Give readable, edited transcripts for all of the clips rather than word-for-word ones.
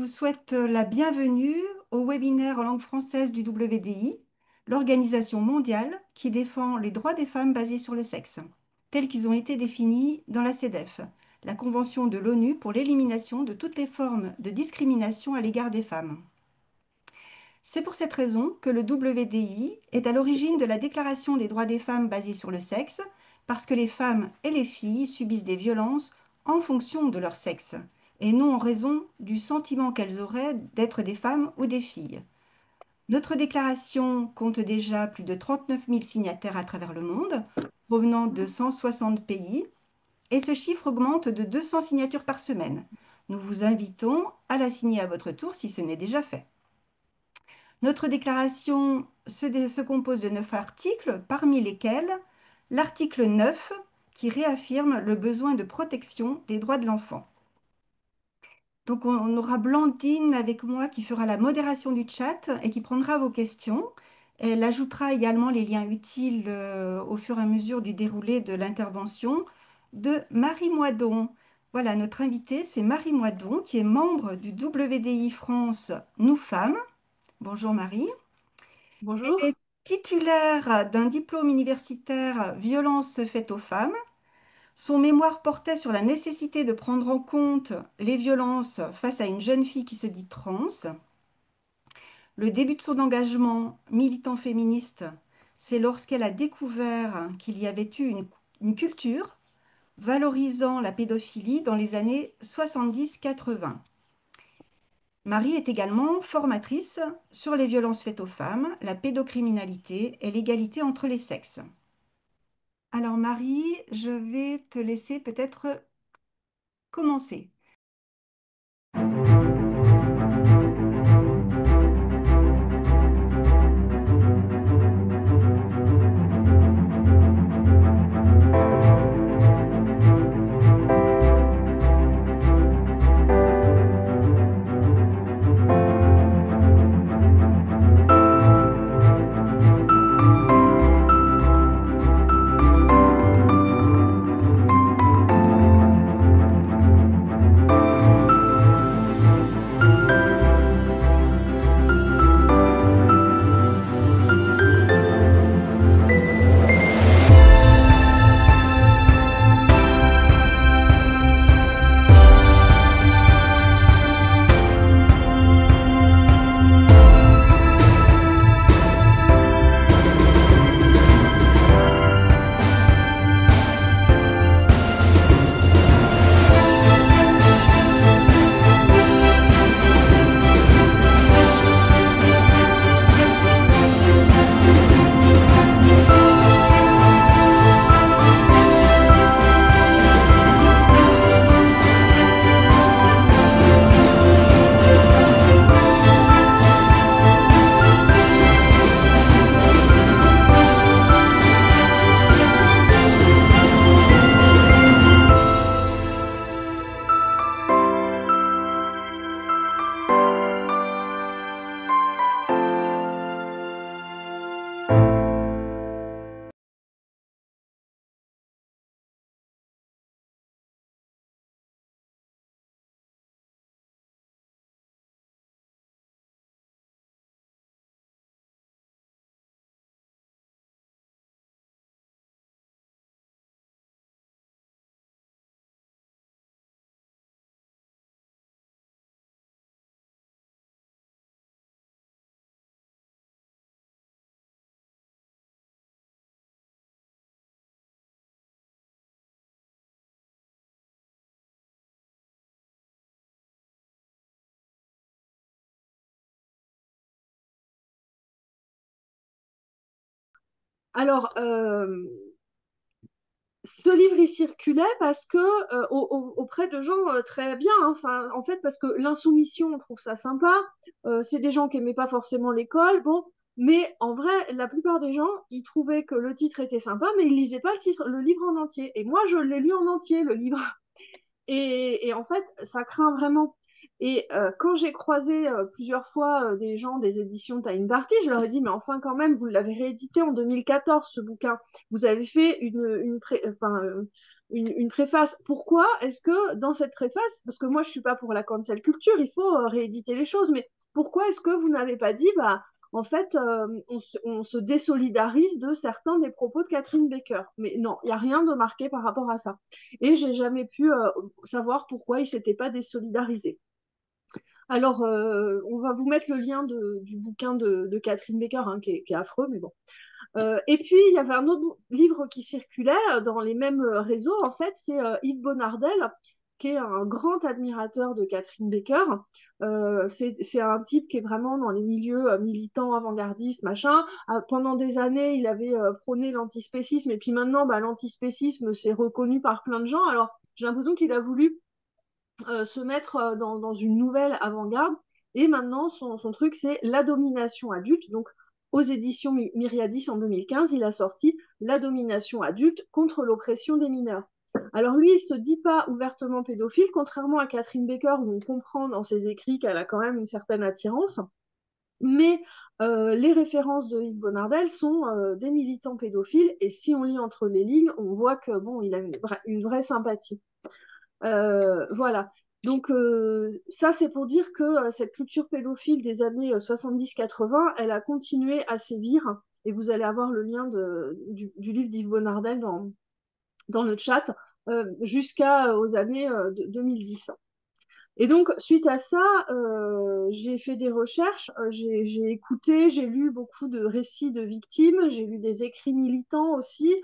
vous souhaite la bienvenue au webinaire en langue française du WDI, l'organisation mondiale qui défend les droits des femmes basés sur le sexe, tels qu'ils ont été définis dans la CEDEF, la Convention de l'ONU pour l'élimination de toutes les formes de discrimination à l'égard des femmes. C'est pour cette raison que le WDI est à l'origine de la Déclaration des droits des femmes basée sur le sexe, parce que les femmes et les filles subissent des violences en fonction de leur sexe, et non en raison du sentiment qu'elles auraient d'être des femmes ou des filles. Notre déclaration compte déjà plus de 39 000 signataires à travers le monde, provenant de 160 pays, et ce chiffre augmente de 200 signatures par semaine. Nous vous invitons à la signer à votre tour si ce n'est déjà fait. Notre déclaration se compose de 9 articles, parmi lesquels l'article 9 qui réaffirme le besoin de protection des droits de l'enfant. Donc on aura Blandine avec moi qui fera la modération du chat et qui prendra vos questions. Elle ajoutera également les liens utiles au fur et à mesure du déroulé de l'intervention de Marie Moidon. Voilà, notre invitée, c'est Marie Moidon, qui est membre du WDI France Nous Femmes. Bonjour Marie. Elle Bonjour. est titulaire d'un diplôme universitaire Violences faites aux femmes. Son mémoire portait sur la nécessité de prendre en compte les violences face à une jeune fille qui se dit trans. Le début de son engagement militant féministe, c'est lorsqu'elle a découvert qu'il y avait eu une culture valorisant la pédophilie dans les années 70-80. Marie est également formatrice sur les violences faites aux femmes, la pédocriminalité et l'égalité entre les sexes. Alors Marie, je vais te laisser peut-être commencer. Alors, ce livre, il circulait parce que auprès de gens très bien, hein, enfin, en fait, parce que l'insoumission, on trouve ça sympa. C'est des gens qui aimaient pas forcément l'école, bon, mais en vrai, la plupart des gens, ils trouvaient que le titre était sympa, mais ils lisaient pas le livre en entier. Et moi, je l'ai lu en entier, le livre. Et en fait, ça craint vraiment. Et quand j'ai croisé plusieurs fois des gens des éditions Time Party, je leur ai dit, mais enfin quand même, vous l'avez réédité en 2014, ce bouquin. Vous avez fait une préface. Pourquoi est-ce que dans cette préface, parce que moi je suis pas pour la cancel culture, il faut rééditer les choses, mais pourquoi est-ce que vous n'avez pas dit, bah en fait, on se désolidarise de certains des propos de Catherine Baker. Mais non, il n'y a rien de marqué par rapport à ça. Et j'ai jamais pu savoir pourquoi il ne s'était pas désolidarisé. Alors, on va vous mettre le lien du bouquin de Catherine Baker, hein, qui est affreux, mais bon. Et puis, il y avait un autre livre qui circulait dans les mêmes réseaux, en fait, c'est Yves Bonnardel, qui est un grand admirateur de Catherine Baker. C'est un type qui est vraiment dans les milieux militants, avant-gardistes, machin. Pendant des années, il avait prôné l'antispécisme, et puis maintenant, bah, l'antispécisme, c'est reconnu par plein de gens. Alors, j'ai l'impression qu'il a voulu se mettre dans une nouvelle avant-garde. Et maintenant, son truc, c'est la domination adulte. Donc, aux éditions Myriadis en 2015, il a sorti La domination adulte contre l'oppression des mineurs. Alors lui, il se dit pas ouvertement pédophile, contrairement à Catherine Baker, où on comprend dans ses écrits qu'elle a quand même une certaine attirance. Mais les références de Yves Bonnardel sont des militants pédophiles, et si on lit entre les lignes, on voit que bon, il a une vraie sympathie. Voilà. Donc ça, c'est pour dire que cette culture pédophile des années 70-80, elle a continué à sévir. Et vous allez avoir le lien du livre d'Yves Bonnardel dans le chat, jusqu'aux années 2010. Et donc, suite à ça, j'ai fait des recherches, j'ai écouté, j'ai lu beaucoup de récits de victimes, j'ai lu des écrits militants aussi,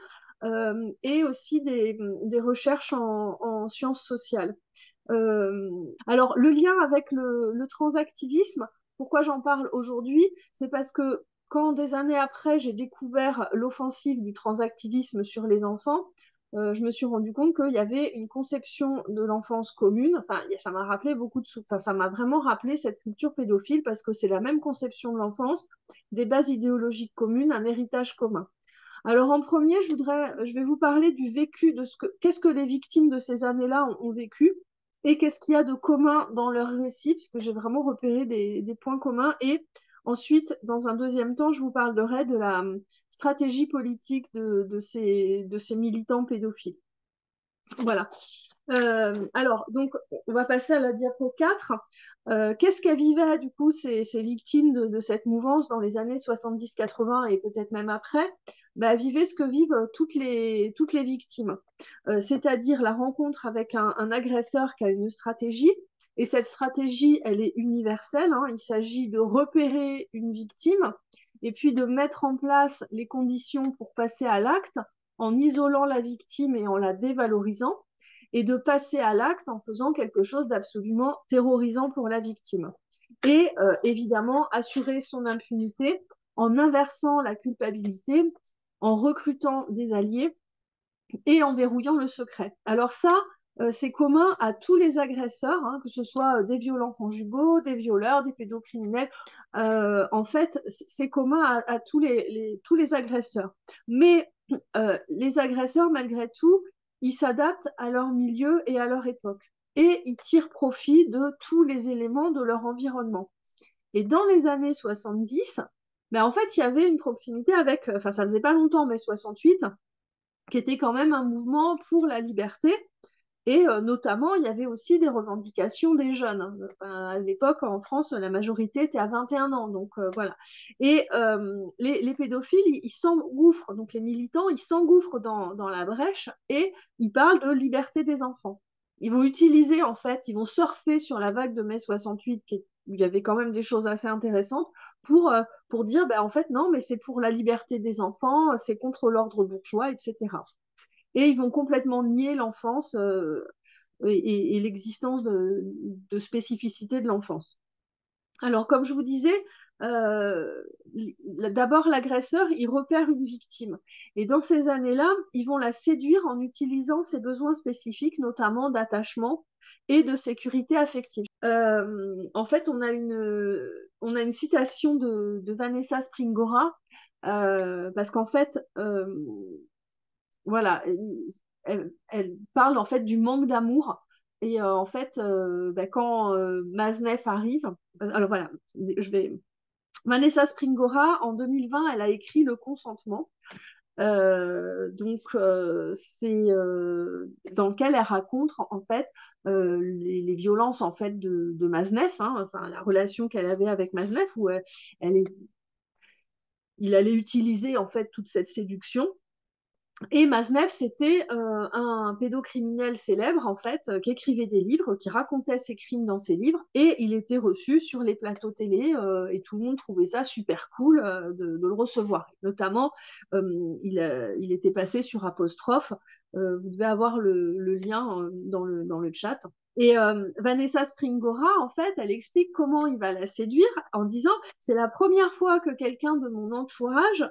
et aussi des recherches en sciences sociales. Alors, le lien avec le transactivisme, pourquoi j'en parle aujourd'hui, c'est parce que quand des années après, j'ai découvert l'offensive du transactivisme sur les enfants, je me suis rendu compte qu'il y avait une conception de l'enfance commune. Enfin, ça m'a rappelé enfin, ça m'a vraiment rappelé cette culture pédophile parce que c'est la même conception de l'enfance, des bases idéologiques communes, un héritage commun. Alors en premier, je vais vous parler du vécu de qu'est-ce que les victimes de ces années-là ont vécu et qu'est-ce qu'il y a de commun dans leurs récits, puisque j'ai vraiment repéré des points communs. Et ensuite, dans un deuxième temps, je vous parlerai de la stratégie politique de ces militants pédophiles. Voilà. Alors, donc, on va passer à la diapo 4. Qu'est-ce qu'elles vivaient, du coup, ces victimes de cette mouvance dans les années 70-80 et peut-être même après? Bah, elles vivaient ce que vivent toutes les victimes, c'est-à-dire la rencontre avec un agresseur qui a une stratégie. Et cette stratégie, elle est universelle, hein. Il s'agit de repérer une victime et puis de mettre en place les conditions pour passer à l'acte en isolant la victime et en la dévalorisant, et de passer à l'acte en faisant quelque chose d'absolument terrorisant pour la victime. Et évidemment, assurer son impunité en inversant la culpabilité, en recrutant des alliés et en verrouillant le secret. Alors ça, c'est commun à tous les agresseurs, hein, que ce soit des violents conjugaux, des violeurs, des pédocriminels. En fait, c'est commun à tous les agresseurs. Mais les agresseurs, malgré tout, ils s'adaptent à leur milieu et à leur époque. Et ils tirent profit de tous les éléments de leur environnement. Et dans les années 70, ben en fait, il y avait une proximité avec, enfin, ça faisait pas longtemps, mais 68, qui était quand même un mouvement pour la liberté. Et notamment, il y avait aussi des revendications des jeunes. Enfin, à l'époque, en France, la majorité était à 21 ans. Donc voilà. Et les pédophiles, ils s'engouffrent, donc les militants, ils s'engouffrent dans la brèche et ils parlent de liberté des enfants. Ils vont utiliser, en fait, ils vont surfer sur la vague de mai 68, où il y avait quand même des choses assez intéressantes, pour dire, bah, en fait, non, mais c'est pour la liberté des enfants, c'est contre l'ordre bourgeois, etc. Et ils vont complètement nier l'enfance et l'existence de spécificité de l'enfance. Alors, comme je vous disais, d'abord l'agresseur, il repère une victime. Et dans ces années-là, ils vont la séduire en utilisant ses besoins spécifiques, notamment d'attachement et de sécurité affective. En fait, on a une citation de Vanessa Springora, parce qu'en fait, voilà, elle parle en fait du manque d'amour Et en fait, quand Maznev arrive, alors voilà, je vais. Vanessa Springora, en 2020, elle a écrit Le consentement. C'est dans lequel elle raconte en fait les violences en fait de Maznev, hein, enfin la relation qu'elle avait avec Maznev où elle est, il allait utiliser en fait toute cette séduction. Et Maznev, c'était un pédocriminel célèbre, en fait, qui écrivait des livres, qui racontait ses crimes dans ses livres, et il était reçu sur les plateaux télé, et tout le monde trouvait ça super cool de le recevoir. Notamment, il était passé sur Apostrophe, vous devez avoir le lien dans le chat. Et Vanessa Springora, en fait, elle explique comment il va la séduire en disant, c'est la première fois que quelqu'un de mon entourage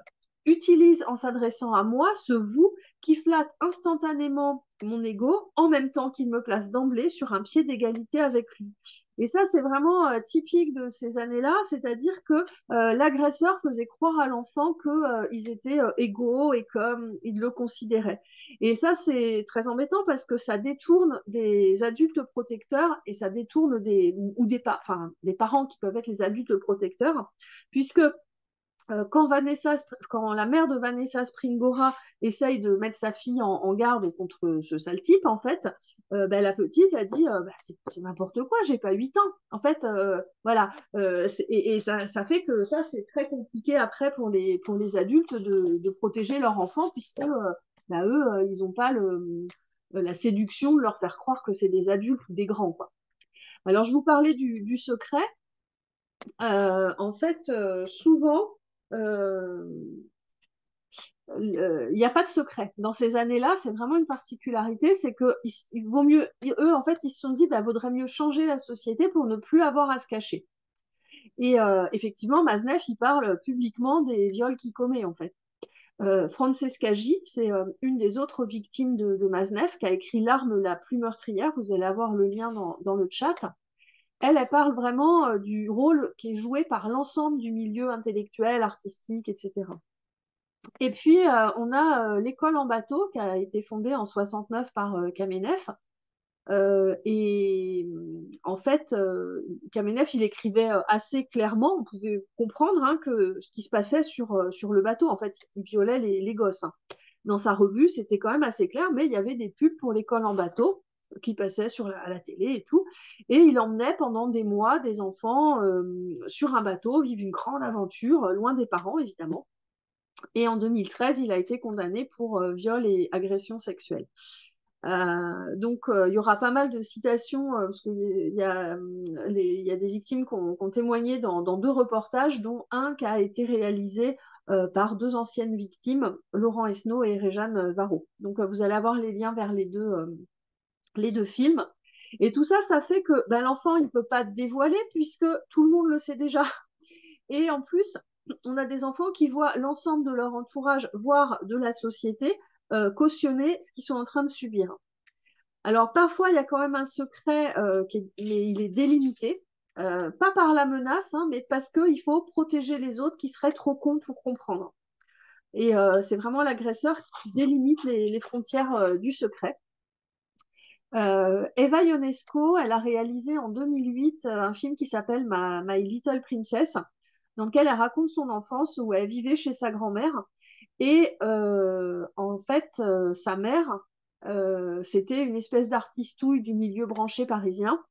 utilise en s'adressant à moi ce vous qui flatte instantanément mon ego en même temps qu'il me place d'emblée sur un pied d'égalité avec lui. Et ça, c'est vraiment typique de ces années-là, c'est-à-dire que l'agresseur faisait croire à l'enfant qu'ils étaient égaux et comme il le considérait. Et ça, c'est très embêtant parce que ça détourne des adultes protecteurs et ça détourne des parents qui peuvent être les adultes protecteurs, puisque quand la mère de Vanessa Springora essaye de mettre sa fille en garde contre ce sale type, en fait, la petite a dit c'est n'importe quoi, j'ai pas 8 ans. En fait, voilà. Et ça fait que ça, c'est très compliqué après pour les adultes de protéger leur enfant, puisque eux, ils n'ont pas la séduction de leur faire croire que c'est des adultes ou des grands, quoi. Alors, je vous parlais du secret. En fait, souvent, euh, il n'y a pas de secret. Dans ces années-là, c'est vraiment une particularité, c'est que il vaut mieux, eux, en fait, ils se sont dit, bah, vaudrait mieux changer la société pour ne plus avoir à se cacher. Et effectivement, Maznev, il parle publiquement des viols qu'il commet, en fait. Francesca J, c'est une des autres victimes de Maznev, qui a écrit L'arme la plus meurtrière. Vous allez avoir le lien dans le chat. Elle parle vraiment du rôle qui est joué par l'ensemble du milieu intellectuel, artistique, etc. Et puis, on a l'école en bateau qui a été fondée en 69 par Kamenev. En fait, Kamenev, il écrivait assez clairement, on pouvait comprendre hein, que ce qui se passait sur le bateau, en fait, il violait les gosses. Hein. Dans sa revue, c'était quand même assez clair, mais il y avait des pubs pour l'école en bateau qui passaient à la télé et tout. Et il emmenait pendant des mois des enfants sur un bateau, vivre une grande aventure, loin des parents, évidemment. Et en 2013, il a été condamné pour viol et agression sexuelle. Il y aura pas mal de citations, parce qu'il y a des victimes qui ont témoigné dans deux reportages, dont un qui a été réalisé par deux anciennes victimes, Laurent Esnault et Réjeanne Varro. Donc, vous allez avoir les liens vers les deux films. Et tout ça, ça fait que l'enfant, il ne peut pas dévoiler, puisque tout le monde le sait déjà. Et en plus, on a des enfants qui voient l'ensemble de leur entourage, voire de la société, cautionner ce qu'ils sont en train de subir. Alors parfois, il y a quand même un secret mais il est délimité, pas par la menace, hein, mais parce qu'il faut protéger les autres qui seraient trop cons pour comprendre. Et c'est vraiment l'agresseur qui délimite les frontières du secret. Eva Ionesco, elle a réalisé en 2008 un film qui s'appelle My Little Princess, dans lequel elle raconte son enfance où elle vivait chez sa grand-mère. Et en fait, sa mère, c'était une espèce d'artistouille du milieu branché parisien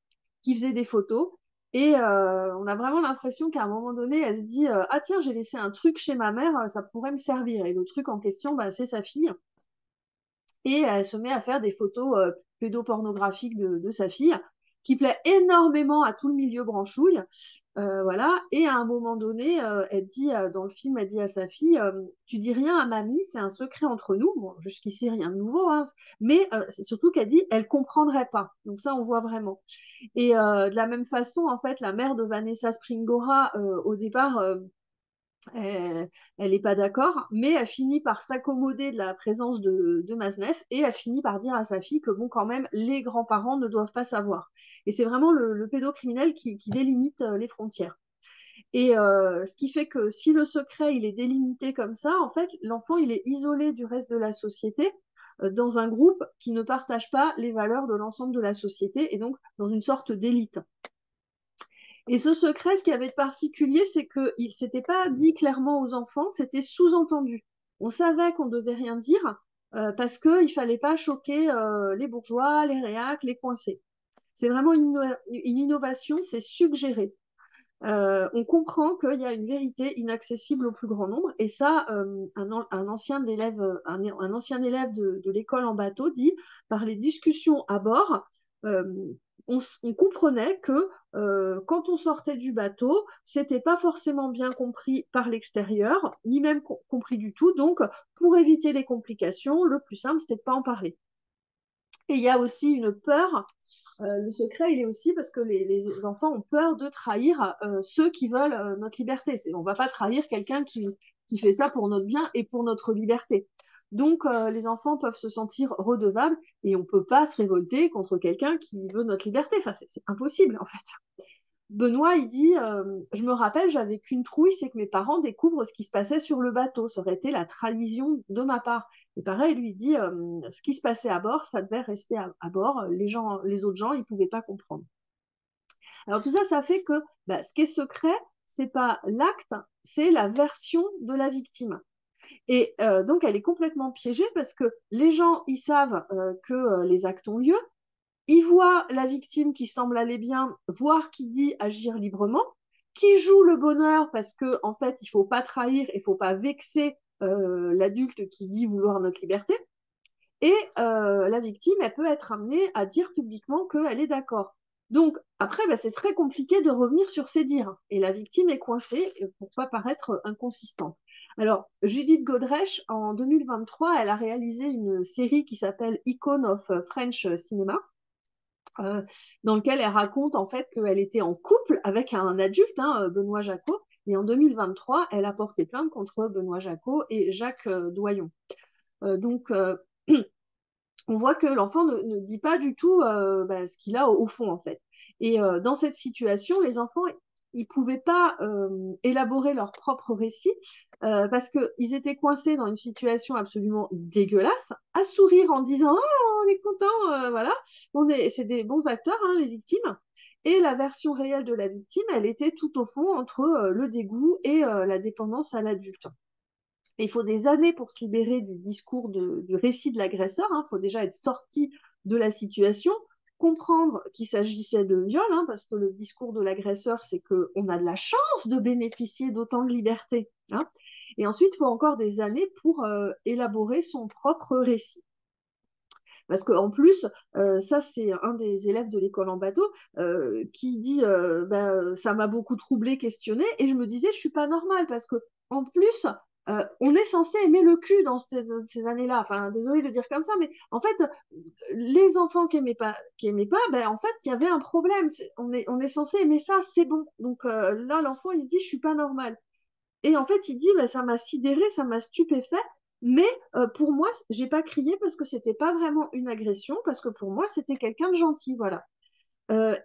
qui faisait des photos. Et on a vraiment l'impression qu'à un moment donné, elle se dit ah tiens, j'ai laissé un truc chez ma mère, ça pourrait me servir. Et le truc en question, c'est sa fille. Et elle se met à faire des photos pédopornographiques de sa fille, qui plaît énormément à tout le milieu branchouille. Voilà. Et à un moment donné, elle dit dans le film, elle dit à sa fille, tu dis rien à mamie, c'est un secret entre nous. Bon, jusqu'ici rien de nouveau, hein. Mais c'est surtout qu'elle dit, elle comprendrait pas. Donc ça, on voit vraiment. Et de la même façon, en fait, la mère de Vanessa Springora, au départ, elle n'est pas d'accord, mais elle finit par s'accommoder de la présence de Maznev et elle finit par dire à sa fille que bon, quand même, les grands-parents ne doivent pas savoir. Et c'est vraiment le pédocriminel qui délimite les frontières. Et ce qui fait que si le secret il est délimité comme ça, en fait, l'enfant il est isolé du reste de la société dans un groupe qui ne partage pas les valeurs de l'ensemble de la société et donc dans une sorte d'élite. Et ce secret, ce qui avait de particulier, c'est qu'il ne s'était pas dit clairement aux enfants, c'était sous-entendu. On savait qu'on ne devait rien dire parce qu'il ne fallait pas choquer les bourgeois, les réacs, les coincés. C'est vraiment une innovation, c'est suggéré. On comprend qu'il y a une vérité inaccessible au plus grand nombre. Et ça, un ancien élève, un ancien élève de l'école en bateau dit, par les discussions à bord, euh, on comprenait que quand on sortait du bateau, c'était pas forcément bien compris par l'extérieur, ni même compris du tout. Donc, pour éviter les complications, le plus simple, c'était de pas en parler. Et il y a aussi une peur. Le secret, il est aussi parce que les enfants ont peur de trahir ceux qui veulent notre liberté. On ne va pas trahir quelqu'un qui fait ça pour notre bien et pour notre liberté. Donc, les enfants peuvent se sentir redevables et on ne peut pas se révolter contre quelqu'un qui veut notre liberté. Enfin, c'est impossible, en fait. Benoît, il dit, je me rappelle, j'avais qu'une trouille, c'est que mes parents découvrent ce qui se passait sur le bateau. Ça aurait été la trahison de ma part. Et pareil, lui dit, ce qui se passait à bord, ça devait rester à bord. Les autres gens, ils ne pouvaient pas comprendre. Alors tout ça, ça fait que ce qui est secret, c'est pas l'acte, c'est la version de la victime. Et donc, elle est complètement piégée parce que les gens, ils savent que les actes ont lieu, il voit la victime qui semble aller bien, voire qui dit agir librement, qui joue le bonheur parce que en fait, il faut pas trahir, il faut pas vexer l'adulte qui dit vouloir notre liberté. Et la victime, elle peut être amenée à dire publiquement qu'elle est d'accord. Donc après, c'est très compliqué de revenir sur ses dires. Et la victime est coincée pour pas paraître inconsistante. Alors, Judith Godrèche, en 2023, elle a réalisé une série qui s'appelle Icon of French Cinema, euh, dans lequel elle raconte en fait qu'elle était en couple avec un adulte, hein, Benoît Jacot, et en 2023, elle a porté plainte contre Benoît Jacot et Jacques Doyon. Donc, on voit que l'enfant ne dit pas du tout ce qu'il a au fond, en fait. Et dans cette situation, les enfants, ils ne pouvaient pas élaborer leur propre récit parce qu'ils étaient coincés dans une situation absolument dégueulasse, à sourire en disant «Ah, on est content, voilà, c'est des bons acteurs, hein, les victimes». Et la version réelle de la victime, elle était tout au fond entre le dégoût et la dépendance à l'adulte. Il faut des années pour se libérer du discours du récit de l'agresseur. Il faut déjà être sorti de la situation, comprendre qu'il s'agissait de viol, hein, parce que le discours de l'agresseur, c'est qu'on a de la chance de bénéficier d'autant de liberté. Hein. Et ensuite, il faut encore des années pour élaborer son propre récit. Parce qu'en plus, ça c'est un des élèves de l'école en bateau qui dit ça m'a beaucoup troublé, questionné, et je me disais je suis pas normale parce que en plus on est censé aimer le cul dans ces années-là. Enfin, désolé de dire comme ça, mais en fait, les enfants qui aimaient pas, en fait, il y avait un problème. On est censé aimer ça, c'est bon. Donc là, l'enfant, il se dit, je suis pas normal. Et en fait, il dit, ça m'a sidéré, ça m'a stupéfait. Mais pour moi, j'ai pas crié parce que c'était pas vraiment une agression, parce que pour moi, c'était quelqu'un de gentil, voilà.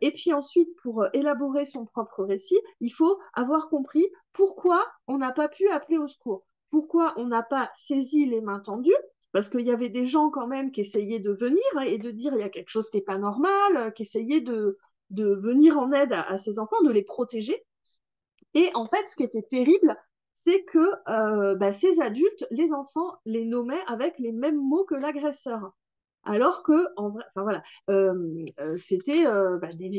Et puis ensuite, pour élaborer son propre récit, il faut avoir compris pourquoi on n'a pas pu appeler au secours, pourquoi on n'a pas saisi les mains tendues, parce qu'il y avait des gens quand même qui essayaient de venir et de dire il y a quelque chose qui n'est pas normal, qui essayaient de venir en aide à ces enfants, de les protéger. Et en fait, ce qui était terrible, c'est que ces adultes, les enfants, les nommaient avec les mêmes mots que l'agresseur. Alors que, en vrai, enfin voilà, c'était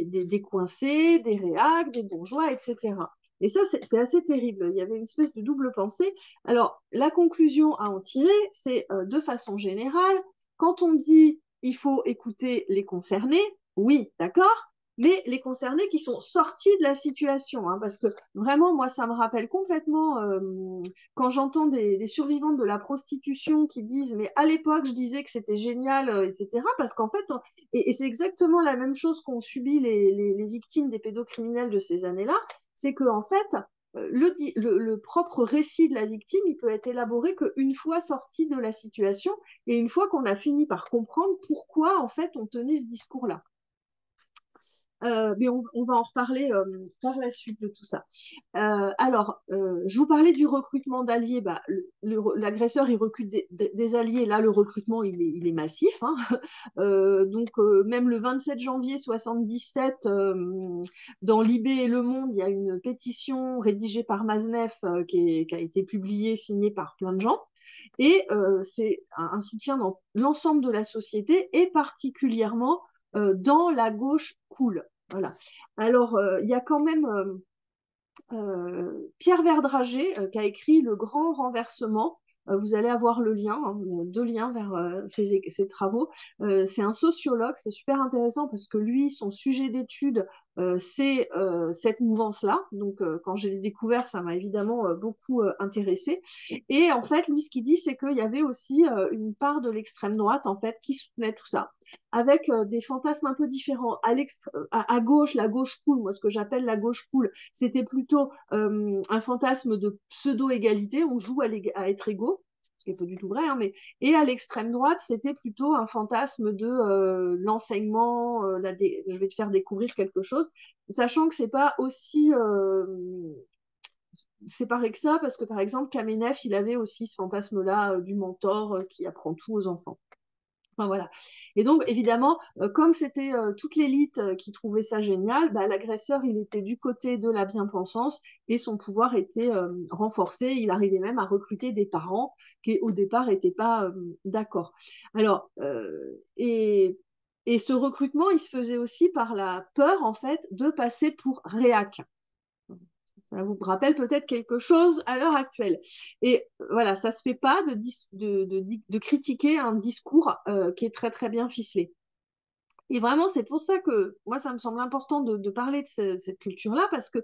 des coincés, des réacs, des bourgeois, etc. Et ça, c'est assez terrible. Il y avait une espèce de double pensée. Alors, la conclusion à en tirer, c'est de façon générale, quand on dit il faut écouter les concernés, oui, d'accord, mais les concernés qui sont sortis de la situation, hein, parce que vraiment, moi, ça me rappelle complètement quand j'entends des survivantes de la prostitution qui disent, mais à l'époque, je disais que c'était génial, etc. Parce qu'en fait, et c'est exactement la même chose qu'ont subi les victimes des pédocriminels de ces années-là, c'est qu'en fait, le propre récit de la victime, il peut être élaboré qu'une fois sorti de la situation et une fois qu'on a fini par comprendre pourquoi, en fait, on tenait ce discours-là. Mais on va en reparler par la suite de tout ça. Je vous parlais du recrutement d'alliés. Bah, l'agresseur, il recrute des alliés. Là, le recrutement, il est massif, hein. Même le 27 janvier 77, dans Libé et Le Monde, il y a une pétition rédigée par Maznef qui a été publiée, signée par plein de gens. Et c'est un soutien dans l'ensemble de la société et particulièrement dans la gauche cool. Voilà. Alors, il y a quand même Pierre Verdrager qui a écrit Le Grand Renversement. Vous allez avoir le lien, hein, deux liens vers ses travaux. C'est un sociologue, c'est super intéressant parce que lui, son sujet d'étude, c'est cette mouvance-là. Donc, quand je l'ai découvert, ça m'a évidemment beaucoup intéressé. Et en fait, lui, ce qu'il dit, c'est qu'il y avait aussi une part de l'extrême droite, en fait, qui soutenait tout ça, avec des fantasmes un peu différents. À gauche, la gauche cool, moi, ce que j'appelle la gauche cool, c'était plutôt un fantasme de pseudo-égalité, on joue à être égaux, ce qui n'est pas du tout vrai, hein, et à l'extrême droite, c'était plutôt un fantasme de l'enseignement, je vais te faire découvrir quelque chose, sachant que c'est pas aussi séparé que ça, parce que par exemple, Kamenev, il avait aussi ce fantasme-là du mentor qui apprend tout aux enfants. Enfin, voilà. Et donc, évidemment, comme c'était toute l'élite qui trouvait ça génial, bah, l'agresseur, il était du côté de la bien-pensance et son pouvoir était renforcé. Il arrivait même à recruter des parents qui, au départ, n'étaient pas d'accord. Alors, et ce recrutement, il se faisait aussi par la peur, en fait, de passer pour réac. Ça vous rappelle peut-être quelque chose à l'heure actuelle. Et voilà, ça se fait pas de critiquer un discours qui est très très bien ficelé. Et vraiment, c'est pour ça que moi, ça me semble important de parler de cette culture-là, parce que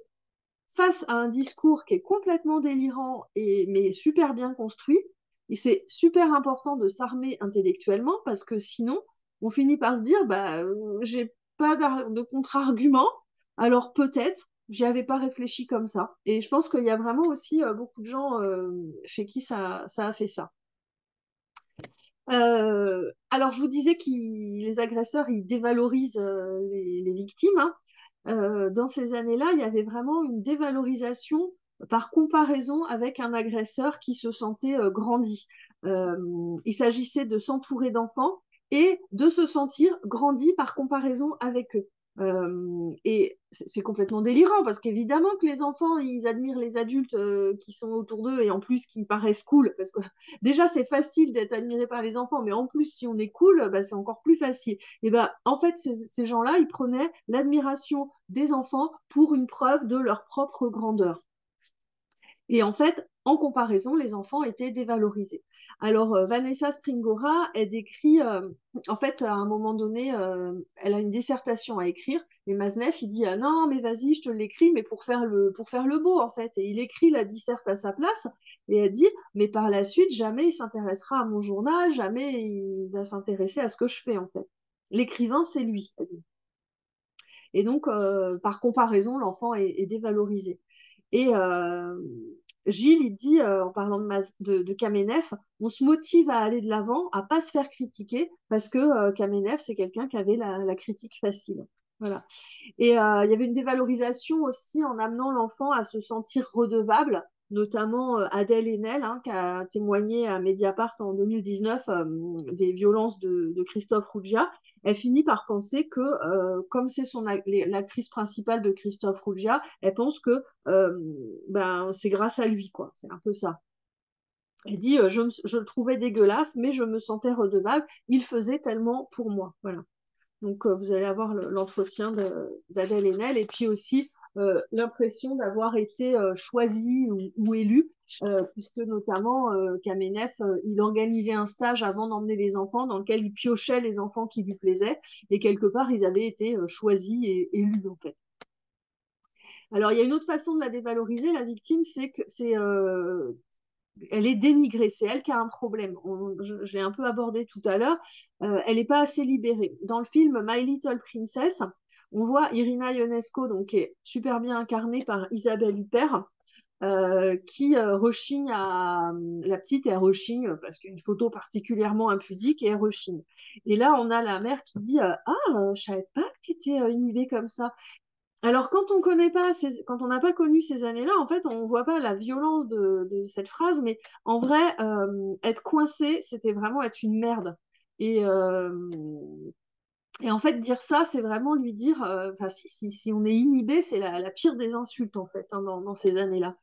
face à un discours qui est complètement délirant mais super bien construit, et c'est super important de s'armer intellectuellement, parce que sinon, on finit par se dire, bah, j'ai pas de contre-argument, alors peut-être, j'y avais pas réfléchi comme ça. Et je pense qu'il y a vraiment aussi beaucoup de gens chez qui ça a fait ça. Alors, je vous disais que les agresseurs, ils dévalorisent les victimes, hein. Dans ces années-là, il y avait vraiment une dévalorisation par comparaison avec un agresseur qui se sentait grandi. Il s'agissait de s'entourer d'enfants et de se sentir grandi par comparaison avec eux. Et c'est complètement délirant parce qu'évidemment que les enfants, ils admirent les adultes qui sont autour d'eux et en plus qui paraissent cool parce que déjà c'est facile d'être admiré par les enfants, mais en plus si on est cool, bah, c'est encore plus facile. Et ben en fait ces gens-là, ils prenaient l'admiration des enfants pour une preuve de leur propre grandeur. Et en fait, en comparaison, les enfants étaient dévalorisés. Alors, Vanessa Springora, elle décrit, en fait, à un moment donné, elle a une dissertation à écrire, et Maznef, il dit, ah, non, mais vas-y, je te l'écris, mais pour faire le beau, en fait. Et il écrit la disserte à sa place, et elle dit, mais par la suite, jamais il s'intéressera à mon journal, jamais il va s'intéresser à ce que je fais, en fait. L'écrivain, c'est lui. Et donc, par comparaison, l'enfant est dévalorisé. Et Gilles, il dit, en parlant de Kamenev, on se motive à aller de l'avant, à pas se faire critiquer, parce que Kamenev, c'est quelqu'un qui avait la critique facile. Voilà. Et il y avait une dévalorisation aussi en amenant l'enfant à se sentir redevable, notamment Adèle Haenel, hein, qui a témoigné à Mediapart en 2019 des violences de Christophe Ruggia. Elle finit par penser que, comme c'est l'actrice principale de Christophe Ruggia, elle pense que ben, c'est grâce à lui, quoi. C'est un peu ça. Elle dit, je le trouvais dégueulasse, mais je me sentais redevable. Il faisait tellement pour moi. Voilà. Donc, vous allez avoir l'entretien d'Adèle Haenel et puis aussi l'impression d'avoir été choisi ou élu, puisque notamment Kamenev, il organisait un stage avant d'emmener les enfants dans lequel il piochait les enfants qui lui plaisaient et quelque part, ils avaient été choisis et élus en fait. Alors, il y a une autre façon de la dévaloriser, la victime, c'est que elle est dénigrée, c'est elle qui a un problème. Je l'ai un peu abordé tout à l'heure. Elle n'est pas assez libérée. Dans le film My Little Princess, on voit Irina Ionesco, donc, qui est super bien incarnée par Isabelle Huppert. qui rechigne à... La petite, elle rechigne parce qu'une photo particulièrement impudique et elle rechigne. Et là, on a la mère qui dit je savais pas que tu étais inhibée comme ça. Alors, quand on connaît pas quand on n'a pas connu ces années-là, en fait, on voit pas la violence de cette phrase, mais en vrai, être coincé, c'était vraiment être une merde. Et, euh, et en fait, dire ça, c'est vraiment lui dire, enfin, si on est inhibé, c'est la pire des insultes, en fait, hein, dans ces années-là.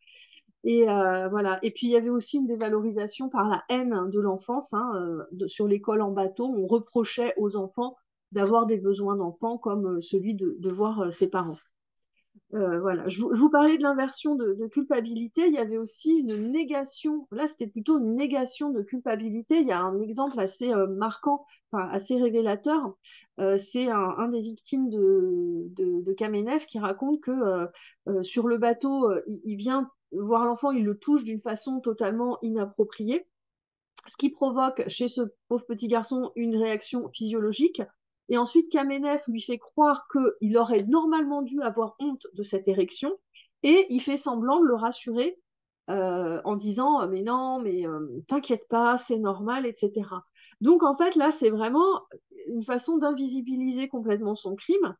Et voilà. Et puis il y avait aussi une dévalorisation par la haine de l'enfance, hein, sur l'école en bateau. On reprochait aux enfants d'avoir des besoins d'enfants comme celui de voir ses parents. Voilà. Je vous parlais de l'inversion de culpabilité. Il y avait aussi une négation. Là, c'était plutôt une négation de culpabilité. Il y a un exemple assez marquant, enfin, assez révélateur. C'est un des victimes de Kamenev qui raconte que sur le bateau, il vient voir l'enfant, il le touche d'une façon totalement inappropriée, ce qui provoque chez ce pauvre petit garçon une réaction physiologique. Et ensuite, Kamenev lui fait croire qu'il aurait normalement dû avoir honte de cette érection, et il fait semblant de le rassurer en disant mais non, mais t'inquiète pas, c'est normal, etc. Donc en fait, là, c'est vraiment une façon d'invisibiliser complètement son crime.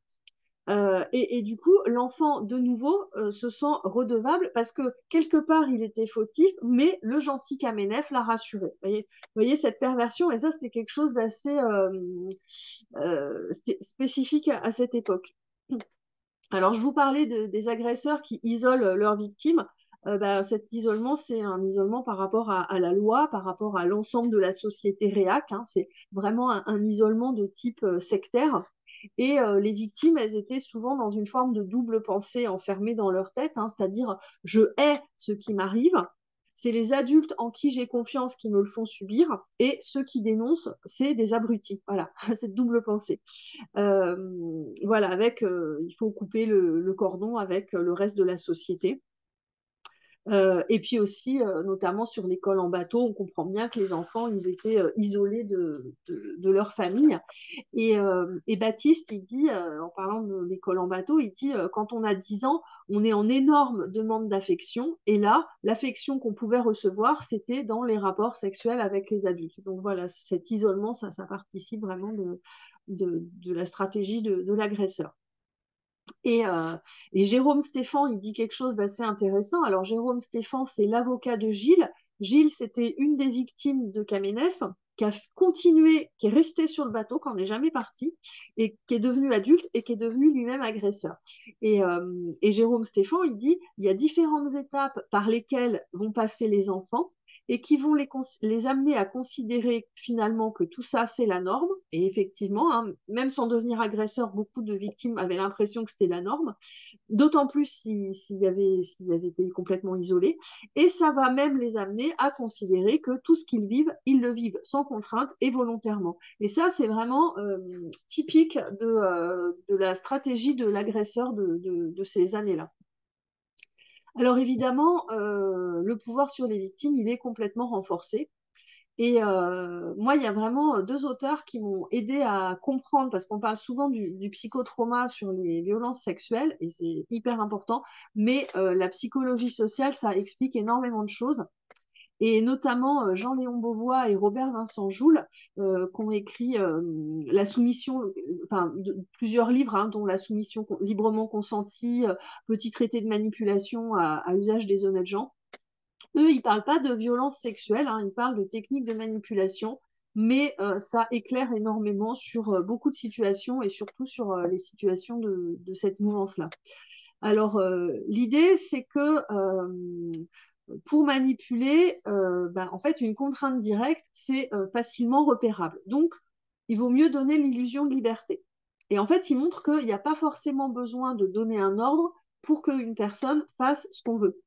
Et du coup, l'enfant, de nouveau, se sent redevable parce que quelque part, il était fautif, mais le gentil Kamenev l'a rassuré. Vous voyez cette perversion, et ça, c'était quelque chose d'assez spécifique à cette époque. Alors, je vous parlais des agresseurs qui isolent leurs victimes. Bah, cet isolement, c'est un isolement par rapport à la loi, par rapport à l'ensemble de la société réac, hein. C'est vraiment un isolement de type sectaire. Et les victimes, elles étaient souvent dans une forme de double pensée enfermée dans leur tête, hein, c'est-à-dire je hais ce qui m'arrive, c'est les adultes en qui j'ai confiance qui me le font subir, et ceux qui dénoncent, c'est des abrutis. Voilà, cette double pensée. Voilà, il faut couper le cordon avec le reste de la société. Et puis aussi, notamment sur l'école en bateau, on comprend bien que les enfants, ils étaient isolés de leur famille. Et Baptiste, il dit, en parlant de l'école en bateau, il dit, quand on a 10 ans, on est en énorme demande d'affection. Et là, l'affection qu'on pouvait recevoir, c'était dans les rapports sexuels avec les adultes. Donc voilà, cet isolement, ça participe vraiment de la stratégie de l'agresseur. Et, euh, et Jérôme Stéphan, il dit quelque chose d'assez intéressant. Alors, Jérôme Stéphan, c'est l'avocat de Gilles. Gilles, c'était une des victimes de Kamenev, qui a continué, qui est resté sur le bateau, qui n'est jamais parti, et qui est devenu adulte et qui est devenu lui-même agresseur. Et Jérôme Stéphan, il dit, il y a différentes étapes par lesquelles vont passer les enfants et qui vont les amener à considérer finalement que tout ça, c'est la norme. Et effectivement, hein, même sans devenir agresseur, beaucoup de victimes avaient l'impression que c'était la norme, d'autant plus s'ils avaient été complètement isolés. Et ça va même les amener à considérer que tout ce qu'ils vivent, ils le vivent sans contrainte et volontairement. Et ça, c'est vraiment typique de la stratégie de l'agresseur de ces années-là. Alors évidemment, le pouvoir sur les victimes, il est complètement renforcé. Et moi, il y a vraiment deux auteurs qui m'ont aidé à comprendre, parce qu'on parle souvent du psychotrauma sur les violences sexuelles, et c'est hyper important, mais la psychologie sociale, ça explique énormément de choses. Et notamment Jean-Léon Beauvois et Robert Vincent Joule, qui ont écrit La soumission, enfin plusieurs livres, hein, dont La soumission librement consentie, Petit traité de manipulation à usage des honnêtes gens. Eux, ils parlent pas de violence sexuelle, hein, ils parlent de techniques de manipulation, mais ça éclaire énormément sur beaucoup de situations et surtout sur les situations de cette mouvance-là. Alors, l'idée, c'est que pour manipuler, en fait, une contrainte directe, c'est facilement repérable. Donc, il vaut mieux donner l'illusion de liberté. Et en fait, il montre qu'il n'y a pas forcément besoin de donner un ordre pour qu'une personne fasse ce qu'on veut.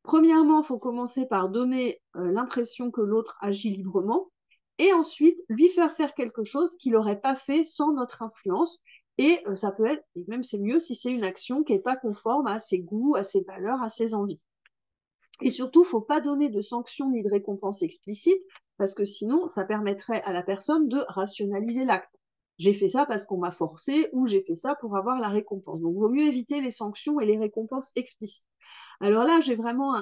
Premièrement, il faut commencer par donner l'impression que l'autre agit librement et ensuite lui faire faire quelque chose qu'il n'aurait pas fait sans notre influence. Et ça peut être, et même c'est mieux si c'est une action qui n'est pas conforme à ses goûts, à ses valeurs, à ses envies. Et surtout, il ne faut pas donner de sanctions ni de récompenses explicites parce que sinon, ça permettrait à la personne de rationaliser l'acte. j'ai fait ça parce qu'on m'a forcé ou j'ai fait ça pour avoir la récompense. Donc, il vaut mieux éviter les sanctions et les récompenses explicites. Alors là, j'ai vraiment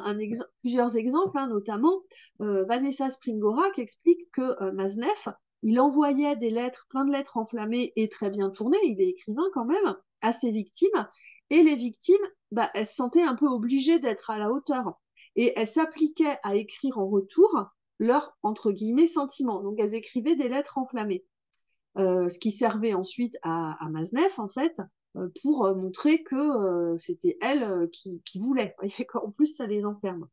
plusieurs exemples, hein, notamment Vanessa Springora qui explique que Maznev, il envoyait des lettres, plein de lettres enflammées et très bien tournées, il est écrivain quand même, à ses victimes, et les victimes, bah, elles se sentaient un peu obligées d'être à la hauteur, et elles s'appliquaient à écrire en retour leurs, entre guillemets, sentiments. Donc elles écrivaient des lettres enflammées. Ce qui servait ensuite à Maznev, en fait, pour montrer que c'était elle qui voulait. En plus, ça les enferme.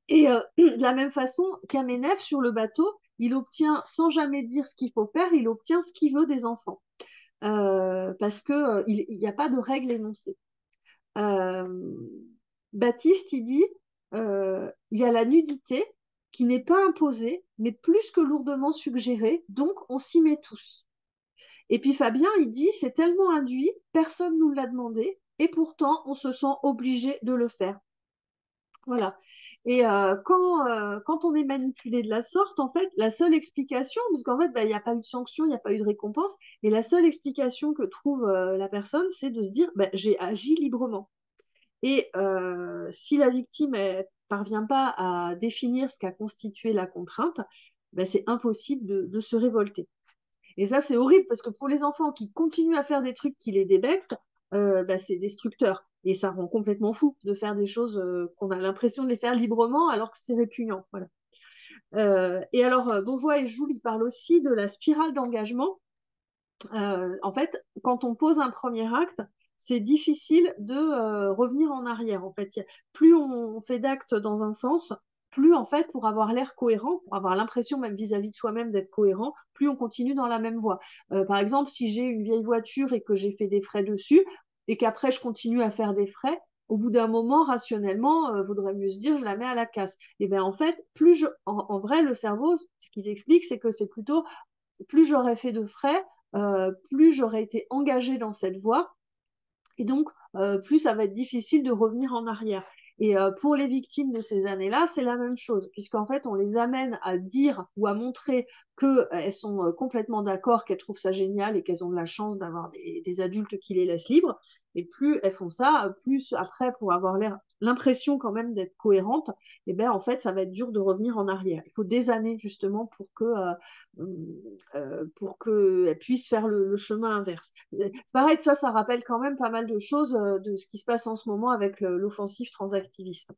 Et de la même façon, Kamenev, sur le bateau, il obtient, sans jamais dire ce qu'il faut faire, il obtient ce qu'il veut des enfants. Parce qu'il n'y a pas de règle énoncée. Euh, Baptiste, il dit, il y a la nudité qui n'est pas imposée, mais plus que lourdement suggérée, donc on s'y met tous. Et puis Fabien, il dit, c'est tellement induit, personne ne nous l'a demandé, et pourtant on se sent obligé de le faire. Voilà. Et quand on est manipulé de la sorte, en fait, la seule explication, parce qu'en fait, bah, il n'y a pas eu de sanction, il n'y a pas eu de récompense, et la seule explication que trouve la personne, c'est de se dire, bah, j'ai agi librement. Et si la victime ne parvient pas à définir ce qu'a constitué la contrainte, bah, c'est impossible de se révolter. Et ça, c'est horrible parce que pour les enfants qui continuent à faire des trucs qui les débectent, bah, c'est destructeur. Et ça rend complètement fou de faire des choses qu'on a l'impression de les faire librement alors que c'est répugnant. Voilà. Et alors, Beauvois et Joule, ils parlent aussi de la spirale d'engagement. En fait, quand on pose un premier acte, c'est difficile de revenir en arrière. En fait, plus on fait d'actes dans un sens, plus en fait, pour avoir l'air cohérent, pour avoir l'impression même vis-à-vis de soi-même d'être cohérent, plus on continue dans la même voie. Par exemple, si j'ai une vieille voiture et que j'ai fait des frais dessus, et qu'après je continue à faire des frais, au bout d'un moment, rationnellement, vaudrait mieux se dire je la mets à la casse. Et bien en fait, en vrai, le cerveau, ce qu'ils expliquent, c'est que c'est plutôt plus j'aurais fait de frais, plus j'aurais été engagée dans cette voie, et donc plus ça va être difficile de revenir en arrière. Et pour les victimes de ces années-là, c'est la même chose, puisqu'en fait, on les amène à dire ou à montrer qu'elles sont complètement d'accord, qu'elles trouvent ça génial et qu'elles ont de la chance d'avoir des adultes qui les laissent libres. Et plus elles font ça, plus après, pour avoir l'impression quand même d'être cohérente, et ben en fait, ça va être dur de revenir en arrière. Il faut des années justement pour qu'elles puissent faire le chemin inverse. C'est pareil, ça rappelle quand même pas mal de choses de ce qui se passe en ce moment avec l'offensive transactiviste.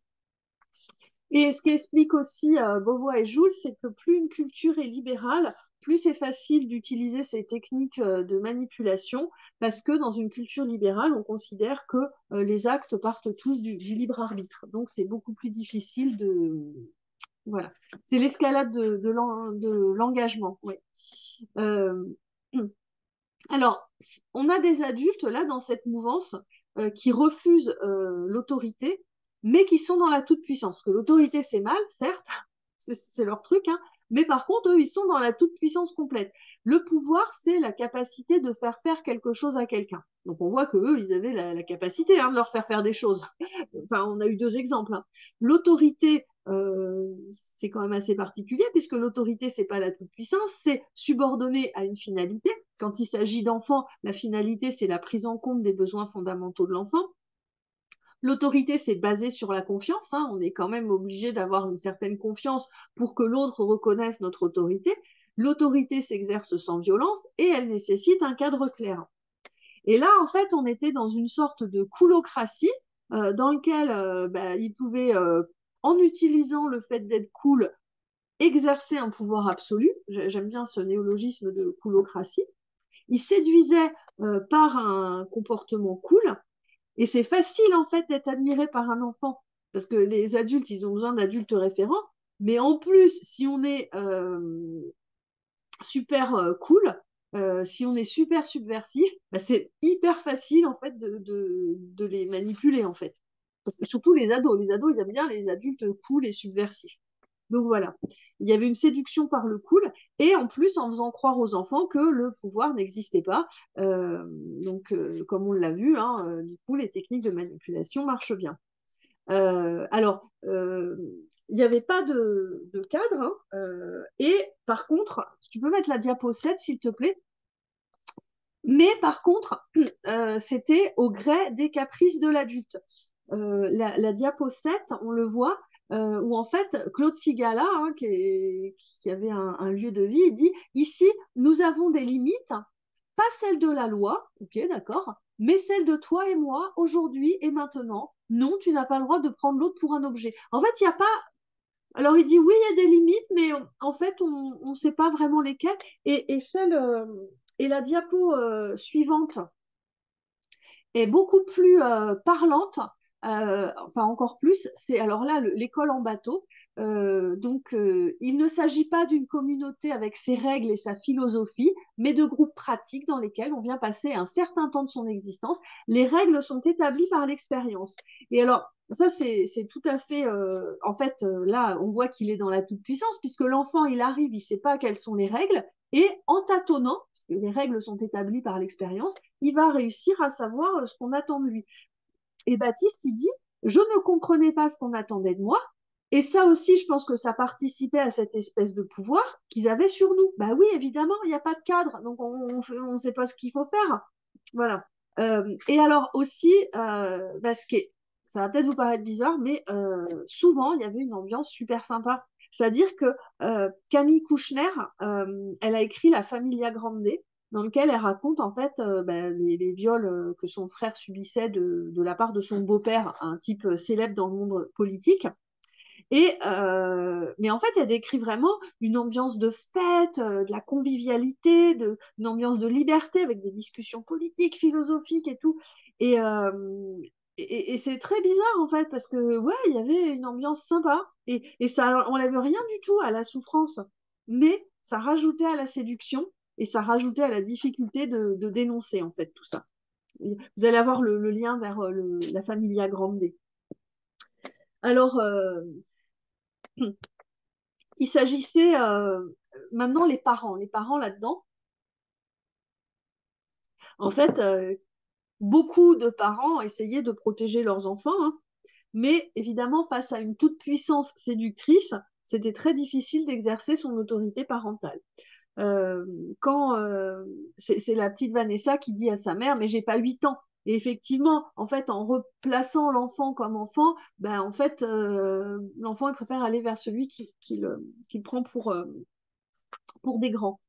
Et ce qui explique aussi Beauvois et Joule, c'est que plus une culture est libérale, plus c'est facile d'utiliser ces techniques de manipulation, parce que dans une culture libérale, on considère que les actes partent tous du libre arbitre. Donc c'est beaucoup plus difficile de... Voilà. C'est l'escalade de l'engagement. Ouais. Euh... Alors, on a des adultes là dans cette mouvance qui refusent l'autorité, mais qui sont dans la toute-puissance. Parce que l'autorité, c'est mal, certes, c'est leur truc, hein, mais par contre, eux, ils sont dans la toute-puissance complète. Le pouvoir, c'est la capacité de faire quelque chose à quelqu'un. Donc on voit que eux, ils avaient la capacité hein, de leur faire des choses. Enfin, on a eu deux exemples. Hein. L'autorité, c'est quand même assez particulier, puisque l'autorité, c'est pas la toute-puissance, c'est subordonné à une finalité. Quand il s'agit d'enfants, la finalité, c'est la prise en compte des besoins fondamentaux de l'enfant. L'autorité, c'est basé sur la confiance. Hein. On est quand même obligé d'avoir une certaine confiance pour que l'autre reconnaisse notre autorité. L'autorité s'exerce sans violence et elle nécessite un cadre clair. Et là, en fait, on était dans une sorte de coolocratie dans lequel il pouvait, en utilisant le fait d'être cool, exercer un pouvoir absolu. J'aime bien ce néologisme de coolocratie. Il séduisait par un comportement cool. Et c'est facile, en fait, d'être admiré par un enfant. Parce que les adultes, ils ont besoin d'adultes référents. Mais en plus, si on est super cool, si on est super subversif, bah, c'est hyper facile, en fait, de les manipuler, en fait. Parce que surtout les ados. Les ados, ils aiment bien les adultes cool et subversifs. Donc voilà, il y avait une séduction par le cool et en plus en faisant croire aux enfants que le pouvoir n'existait pas. Comme on l'a vu, hein, du coup, les techniques de manipulation marchent bien. Alors, il n'y avait pas de cadre. Hein, et par contre, tu peux mettre la diapo 7, s'il te plaît. Mais par contre, c'était au gré des caprices de l'adulte. La diapo 7, on le voit, où en fait, Claude Sigala, hein, qui avait un lieu de vie, il dit, ici, nous avons des limites, pas celles de la loi, ok, d'accord, mais celles de toi et moi, aujourd'hui et maintenant. Non, tu n'as pas le droit de prendre l'autre pour un objet. En fait, il n'y a pas. Alors, il dit oui, il y a des limites, mais en fait, on ne sait pas vraiment lesquelles. Et la diapo suivante est beaucoup plus parlante, enfin encore plus, c'est alors là l'école en bateau. Il ne s'agit pas d'une communauté avec ses règles et sa philosophie, mais de groupes pratiques dans lesquels on vient passer un certain temps de son existence. Les règles sont établies par l'expérience. Et alors, ça, c'est tout à fait. En fait, là, on voit qu'il est dans la toute-puissance, puisque l'enfant, il arrive, il ne sait pas quelles sont les règles, et en tâtonnant, parce que les règles sont établies par l'expérience, il va réussir à savoir ce qu'on attend de lui. Et Baptiste, il dit, je ne comprenais pas ce qu'on attendait de moi. Et ça aussi, je pense que ça participait à cette espèce de pouvoir qu'ils avaient sur nous. Bah oui, évidemment, il n'y a pas de cadre, donc on ne sait pas ce qu'il faut faire. Voilà. Et alors aussi, parce que ça va peut-être vous paraître bizarre, mais souvent, il y avait une ambiance super sympa. C'est-à-dire que Camille Kouchner, elle a écrit La Familia Grande, dans lequel elle raconte en fait les viols que son frère subissait de la part de son beau-père, un type célèbre dans le monde politique. Mais en fait, elle décrit vraiment une ambiance de fête, de la convivialité, une ambiance de liberté avec des discussions politiques, philosophiques et tout. Et, euh, et c'est très bizarre en fait, parce que ouais, il y avait une ambiance sympa et ça enlève rien du tout à la souffrance, mais ça rajoutait à la séduction et ça rajoutait à la difficulté de dénoncer en fait tout ça. Vous allez avoir le lien vers la Familia Grande. Alors, il s'agissait maintenant les parents là-dedans. En fait, beaucoup de parents essayaient de protéger leurs enfants, hein, mais évidemment, face à une toute puissance séductrice, c'était très difficile d'exercer son autorité parentale. Euh, quand c'est la petite Vanessa qui dit à sa mère, mais j'ai pas 8 ans. Et effectivement, en fait, en replaçant l'enfant comme enfant, ben en fait, l'enfant il préfère aller vers celui qui le prend pour des grands.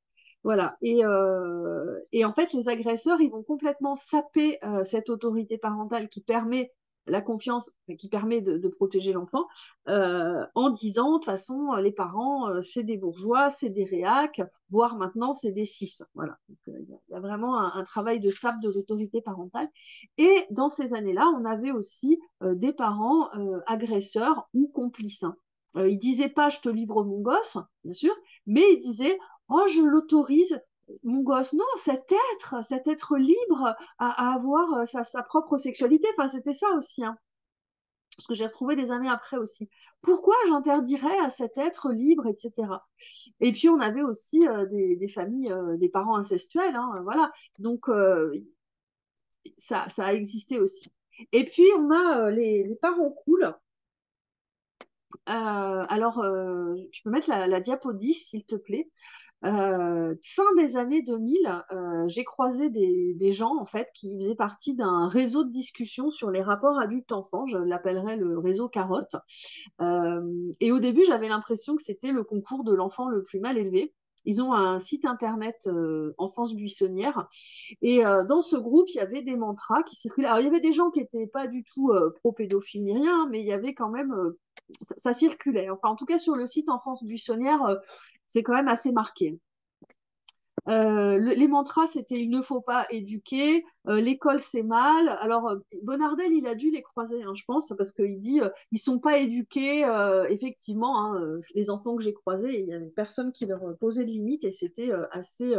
Voilà. Et en fait, les agresseurs, ils vont complètement saper cette autorité parentale qui permet la confiance, qui permet de protéger l'enfant, en disant, de toute façon, les parents, c'est des bourgeois, c'est des réacs, voire maintenant, c'est des cis. Voilà. Il y a vraiment un travail de sape de l'autorité parentale. Et dans ces années-là, on avait aussi des parents agresseurs ou complices. Ils disaient pas, je te livre mon gosse, bien sûr, mais ils disaient, oh, je l'autorise, mon gosse. Non, cet être libre à avoir sa propre sexualité. Enfin, c'était ça aussi, hein, ce que j'ai retrouvé des années après aussi. Pourquoi j'interdirais à cet être libre, etc. Et puis, on avait aussi des familles, des parents incestuels, hein, voilà. Donc, ça a existé aussi. Et puis, on a les parents cool. Tu peux mettre la diapo 10, s'il te plaît. Fin des années 2000, j'ai croisé des gens en fait qui faisaient partie d'un réseau de discussion sur les rapports adultes-enfants. Je l'appellerais le réseau Carotte. Et au début, j'avais l'impression que c'était le concours de l'enfant le plus mal élevé. Ils ont un site internet Enfance buissonnière. Et dans ce groupe, il y avait des mantras qui circulaient. Alors, il y avait des gens qui n'étaient pas du tout pro-pédophiles ni rien, mais il y avait quand même. Ça circulait. Enfin, en tout cas, sur le site Enfance buissonnière, c'est quand même assez marqué. Les mantras, c'était il ne faut pas éduquer, l'école c'est mal. Alors Bonardel, il a dû les croiser, hein, je pense, parce qu'il dit ils sont pas éduqués. Effectivement, hein, les enfants que j'ai croisés, il y avait personne qui leur posait de limites et c'était assez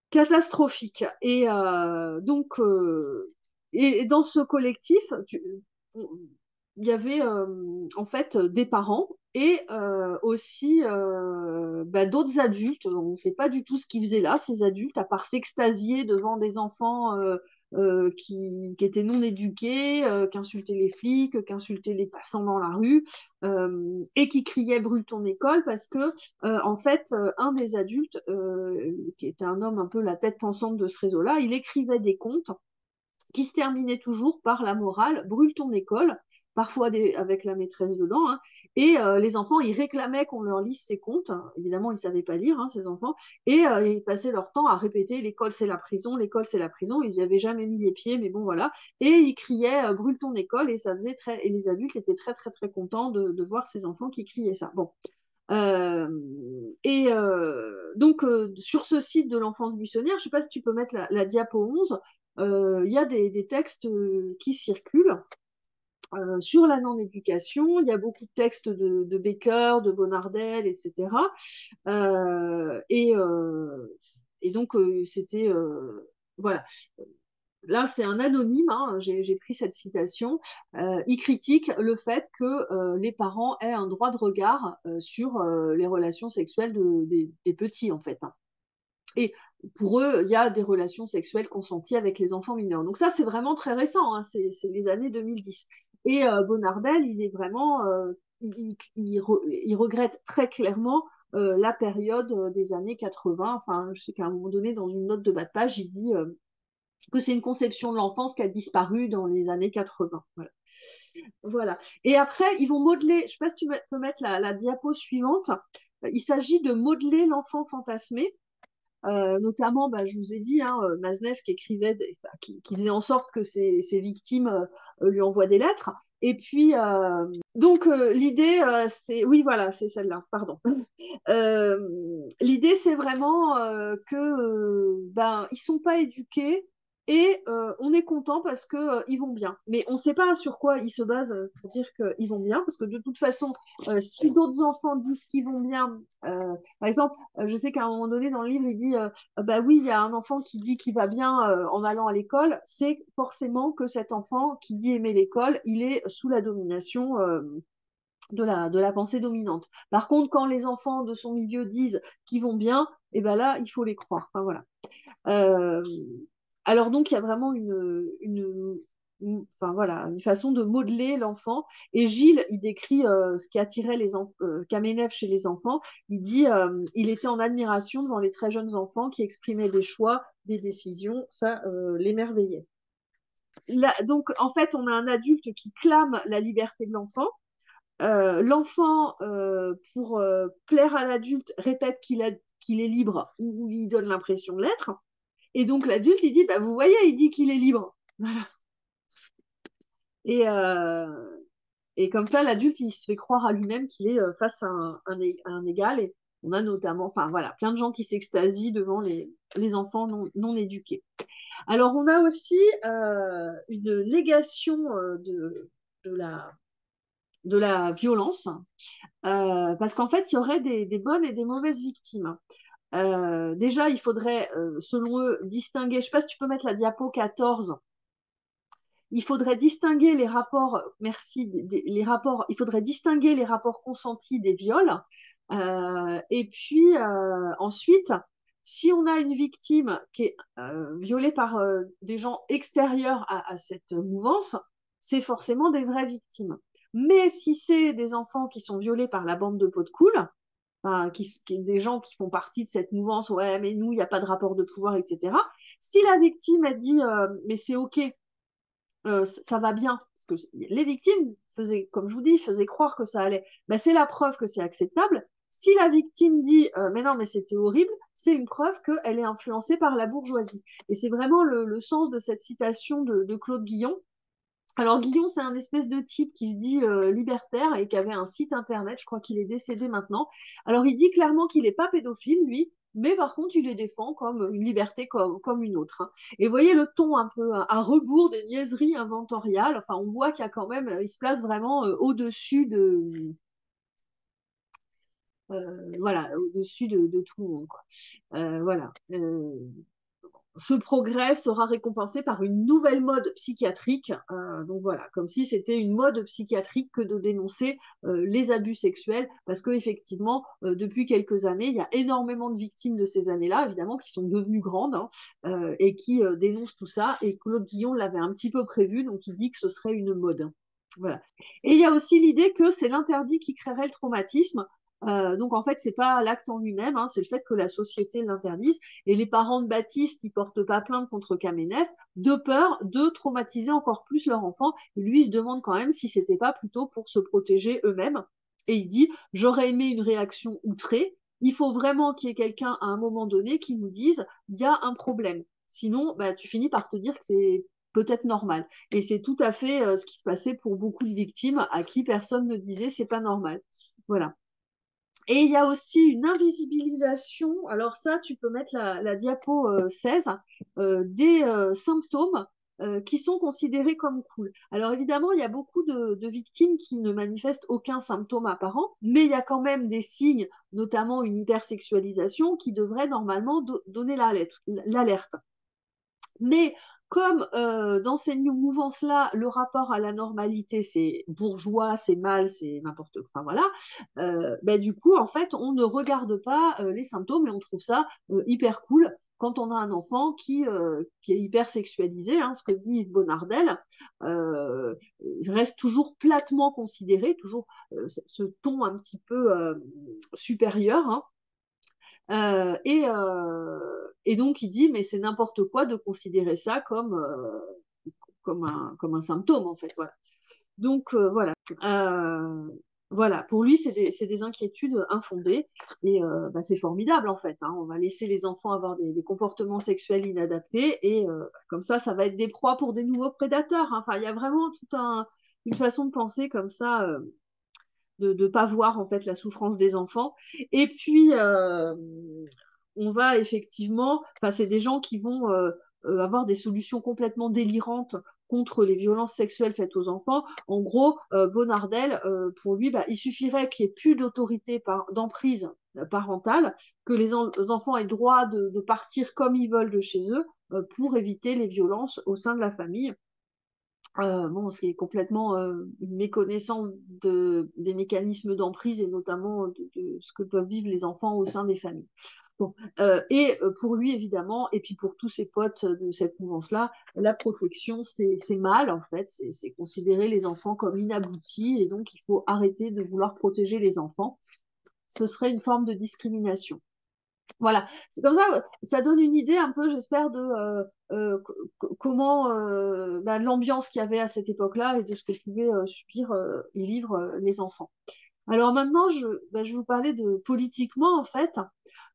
catastrophique. Et dans ce collectif, il y avait en fait des parents et aussi d'autres adultes. On ne sait pas du tout ce qu'ils faisaient là, ces adultes, à part s'extasier devant des enfants qui étaient non éduqués, qui insultaient les flics, qui insultaient les passants dans la rue, et qui criaient brûle ton école parce que, en fait, un des adultes, qui était un homme un peu la tête pensante de ce réseau-là, il écrivait des contes qui se terminait toujours par la morale, brûle ton école, parfois avec la maîtresse dedans, hein, et les enfants, ils réclamaient qu'on leur lise ces contes, évidemment, ils ne savaient pas lire, hein, ces enfants, et ils passaient leur temps à répéter, l'école c'est la prison, l'école c'est la prison, ils n'y avaient jamais mis les pieds, mais bon, voilà, et ils criaient, brûle ton école, et ça faisait et les adultes étaient très, très, très contents de voir ces enfants qui criaient ça. Bon. Euh, donc, sur ce site de l'enfance buissonnière, je ne sais pas si tu peux mettre la diapo 11, il y a des textes qui circulent sur la non-éducation. Il y a beaucoup de textes de Baker, de Bonardel, etc. Euh, et, euh, et donc, c'était... voilà. Là, c'est un anonyme, hein, j'ai pris cette citation. Il critique le fait que les parents aient un droit de regard sur les relations sexuelles des petits, en fait, hein. Et pour eux, il y a des relations sexuelles consenties avec les enfants mineurs. Donc ça, c'est vraiment très récent, hein, c'est les années 2010. Et Bonardel, il est vraiment, il regrette très clairement la période des années 80. Enfin, je sais qu'à un moment donné, dans une note de bas de page, il dit que c'est une conception de l'enfance qui a disparu dans les années 80. Voilà. Voilà. Et après, ils vont modeler, je ne sais pas si tu peux mettre la diapo suivante, il s'agit de modeler l'enfant fantasmé. Notamment, bah, je vous ai dit, hein, Maznev qui écrivait, qui faisait en sorte que ses victimes lui envoient des lettres. Et puis, donc, l'idée, c'est... Oui, voilà, c'est celle-là, pardon. L'idée, c'est vraiment que ben, ils sont pas éduqués et on est content parce que ils vont bien. Mais on ne sait pas sur quoi ils se basent pour dire qu'ils vont bien, parce que de toute façon, si d'autres enfants disent qu'ils vont bien, par exemple, je sais qu'à un moment donné dans le livre, il dit bah oui, il y a un enfant qui dit qu'il va bien en allant à l'école, c'est forcément que cet enfant qui dit aimer l'école, il est sous la domination de la pensée dominante. Par contre, quand les enfants de son milieu disent qu'ils vont bien, et ben là, il faut les croire. Enfin, voilà. Euh, alors donc, il y a vraiment enfin, voilà, une façon de modeler l'enfant. Et Gilles, il décrit ce qui attirait Kamenev chez les enfants. Il dit il était en admiration devant les très jeunes enfants qui exprimaient des choix, des décisions. Ça l'émerveillait. Donc, en fait, on a un adulte qui clame la liberté de l'enfant. L'enfant, pour plaire à l'adulte, répète qu'il est libre ou il donne l'impression de l'être. Et donc l'adulte, il dit, bah, vous voyez, il dit qu'il est libre. Voilà. Et, et comme ça, l'adulte, il se fait croire à lui-même qu'il est face à un égal. Et on a notamment, enfin voilà, plein de gens qui s'extasient devant les enfants non éduqués. Alors on a aussi une négation de de la violence, parce qu'en fait, il y aurait des bonnes et des mauvaises victimes. Déjà, il faudrait, selon eux, distinguer, je ne sais pas si tu peux mettre la diapo 14, il faudrait distinguer les rapports, merci, les rapports, il faudrait distinguer les rapports consentis des viols. Et puis ensuite, si on a une victime qui est violée par des gens extérieurs à cette mouvance, c'est forcément des vraies victimes. Mais si c'est des enfants qui sont violés par la bande de pots de cool, enfin, des gens qui font partie de cette mouvance, ouais, mais nous, il n'y a pas de rapport de pouvoir, etc. Si la victime a dit, mais c'est OK, ça va bien, parce que les victimes faisaient, comme je vous dis, faisaient croire que ça allait, ben, c'est la preuve que c'est acceptable. Si la victime dit, mais non, mais c'était horrible, c'est une preuve qu'elle est influencée par la bourgeoisie. Et c'est vraiment le sens de cette citation de Claude Guillon. Alors Guillon, c'est un espèce de type qui se dit libertaire et qui avait un site internet, je crois qu'il est décédé maintenant. Alors il dit clairement qu'il n'est pas pédophile, lui, mais par contre il les défend comme une liberté comme une autre, hein. Et vous voyez le ton un peu à rebours des niaiseries inventoriales, enfin on voit qu'il y a quand même, il se place vraiment au-dessus voilà, au-dessus de tout le monde, quoi. Voilà. ce progrès sera récompensé par une nouvelle mode psychiatrique. Donc voilà, comme si c'était une mode psychiatrique que de dénoncer les abus sexuels, parce qu'effectivement, depuis quelques années, il y a énormément de victimes de ces années-là, évidemment, qui sont devenues grandes hein, et qui dénoncent tout ça. Et Claude Guillon l'avait un petit peu prévu, donc il dit que ce serait une mode. Voilà. Et il y a aussi l'idée que c'est l'interdit qui créerait le traumatisme. Donc en fait, c'est pas l'acte en lui-même, hein, c'est le fait que la société l'interdise. Et les parents de Baptiste, ils portent pas plainte contre Kamenev de peur de traumatiser encore plus leur enfant. Et lui, il se demande quand même si c'était pas plutôt pour se protéger eux-mêmes. Et il dit, j'aurais aimé une réaction outrée. Il faut vraiment qu'il y ait quelqu'un à un moment donné qui nous dise, il y a un problème. Sinon, bah, tu finis par te dire que c'est peut-être normal. Et c'est tout à fait ce qui se passait pour beaucoup de victimes à qui personne ne disait c'est pas normal. Voilà. Et il y a aussi une invisibilisation, alors ça, tu peux mettre la diapo 16, des symptômes qui sont considérés comme cool. Alors évidemment, il y a beaucoup de victimes qui ne manifestent aucun symptôme apparent, mais il y a quand même des signes, notamment une hypersexualisation, qui devraient normalement donner l'alerte. Mais comme dans ces mouvances-là, le rapport à la normalité, c'est bourgeois, c'est mal, c'est n'importe quoi, enfin voilà, ben, du coup, en fait, on ne regarde pas les symptômes et on trouve ça hyper cool quand on a un enfant qui est hyper sexualisé, hein, ce que dit Yves Bonnardel, reste toujours platement considéré, toujours ce ton un petit peu supérieur, hein, et donc, il dit, mais c'est n'importe quoi de considérer ça comme un symptôme, en fait. Voilà. Donc, voilà. Voilà, pour lui, c'est des inquiétudes infondées et bah, c'est formidable en fait. Hein. On va laisser les enfants avoir des comportements sexuels inadaptés et comme ça va être des proies pour des nouveaux prédateurs. Hein. Enfin, il y a vraiment une façon de penser comme ça, de ne pas voir en fait la souffrance des enfants. Et puis, on va effectivement, enfin, c'est des gens qui vont avoir des solutions complètement délirantes contre les violences sexuelles faites aux enfants. En gros, Bonnardel, pour lui, bah, il suffirait qu'il n'y ait plus d'autorité d'emprise parentale, que les enfants aient droit de partir comme ils veulent de chez eux pour éviter les violences au sein de la famille. Bon, ce qui est complètement une méconnaissance des mécanismes d'emprise et notamment de ce que peuvent vivre les enfants au sein des familles. Bon, et pour lui, évidemment, et puis pour tous ses potes de cette mouvance-là, la protection, c'est mal, en fait. C'est considérer les enfants comme inaboutis et donc il faut arrêter de vouloir protéger les enfants. Ce serait une forme de discrimination. Voilà, c'est comme ça, ça donne une idée un peu, j'espère, de comment bah, l'ambiance qu'il y avait à cette époque-là et de ce que pouvaient subir et vivre les enfants. Alors maintenant, bah, je vais vous parler de politiquement, en fait.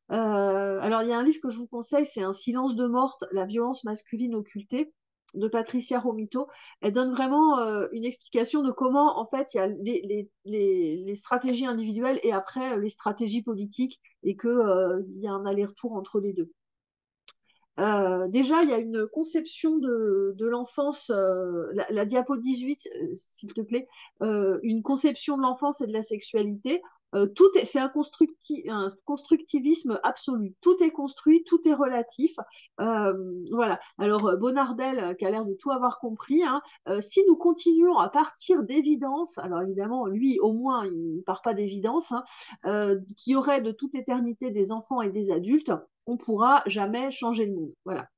Alors, il y a un livre que je vous conseille, c'est Un silence de morte, la violence masculine occultée de Patricia Romito. Elle donne vraiment une explication de comment, en fait, il y a les stratégies individuelles et après les stratégies politiques et qu'il y a un aller-retour entre les deux. Déjà, il y a une conception de l'enfance, la diapo 18, s'il te plaît, une conception de l'enfance et de la sexualité. C'est un constructivisme absolu. Tout est construit, tout est relatif. Voilà. Alors, Bonnardel, qui a l'air de tout avoir compris, hein, si nous continuons à partir d'évidence, alors évidemment, lui, au moins, il ne part pas d'évidence, hein, qu'il y aurait de toute éternité des enfants et des adultes, on pourra jamais changer le monde. Voilà.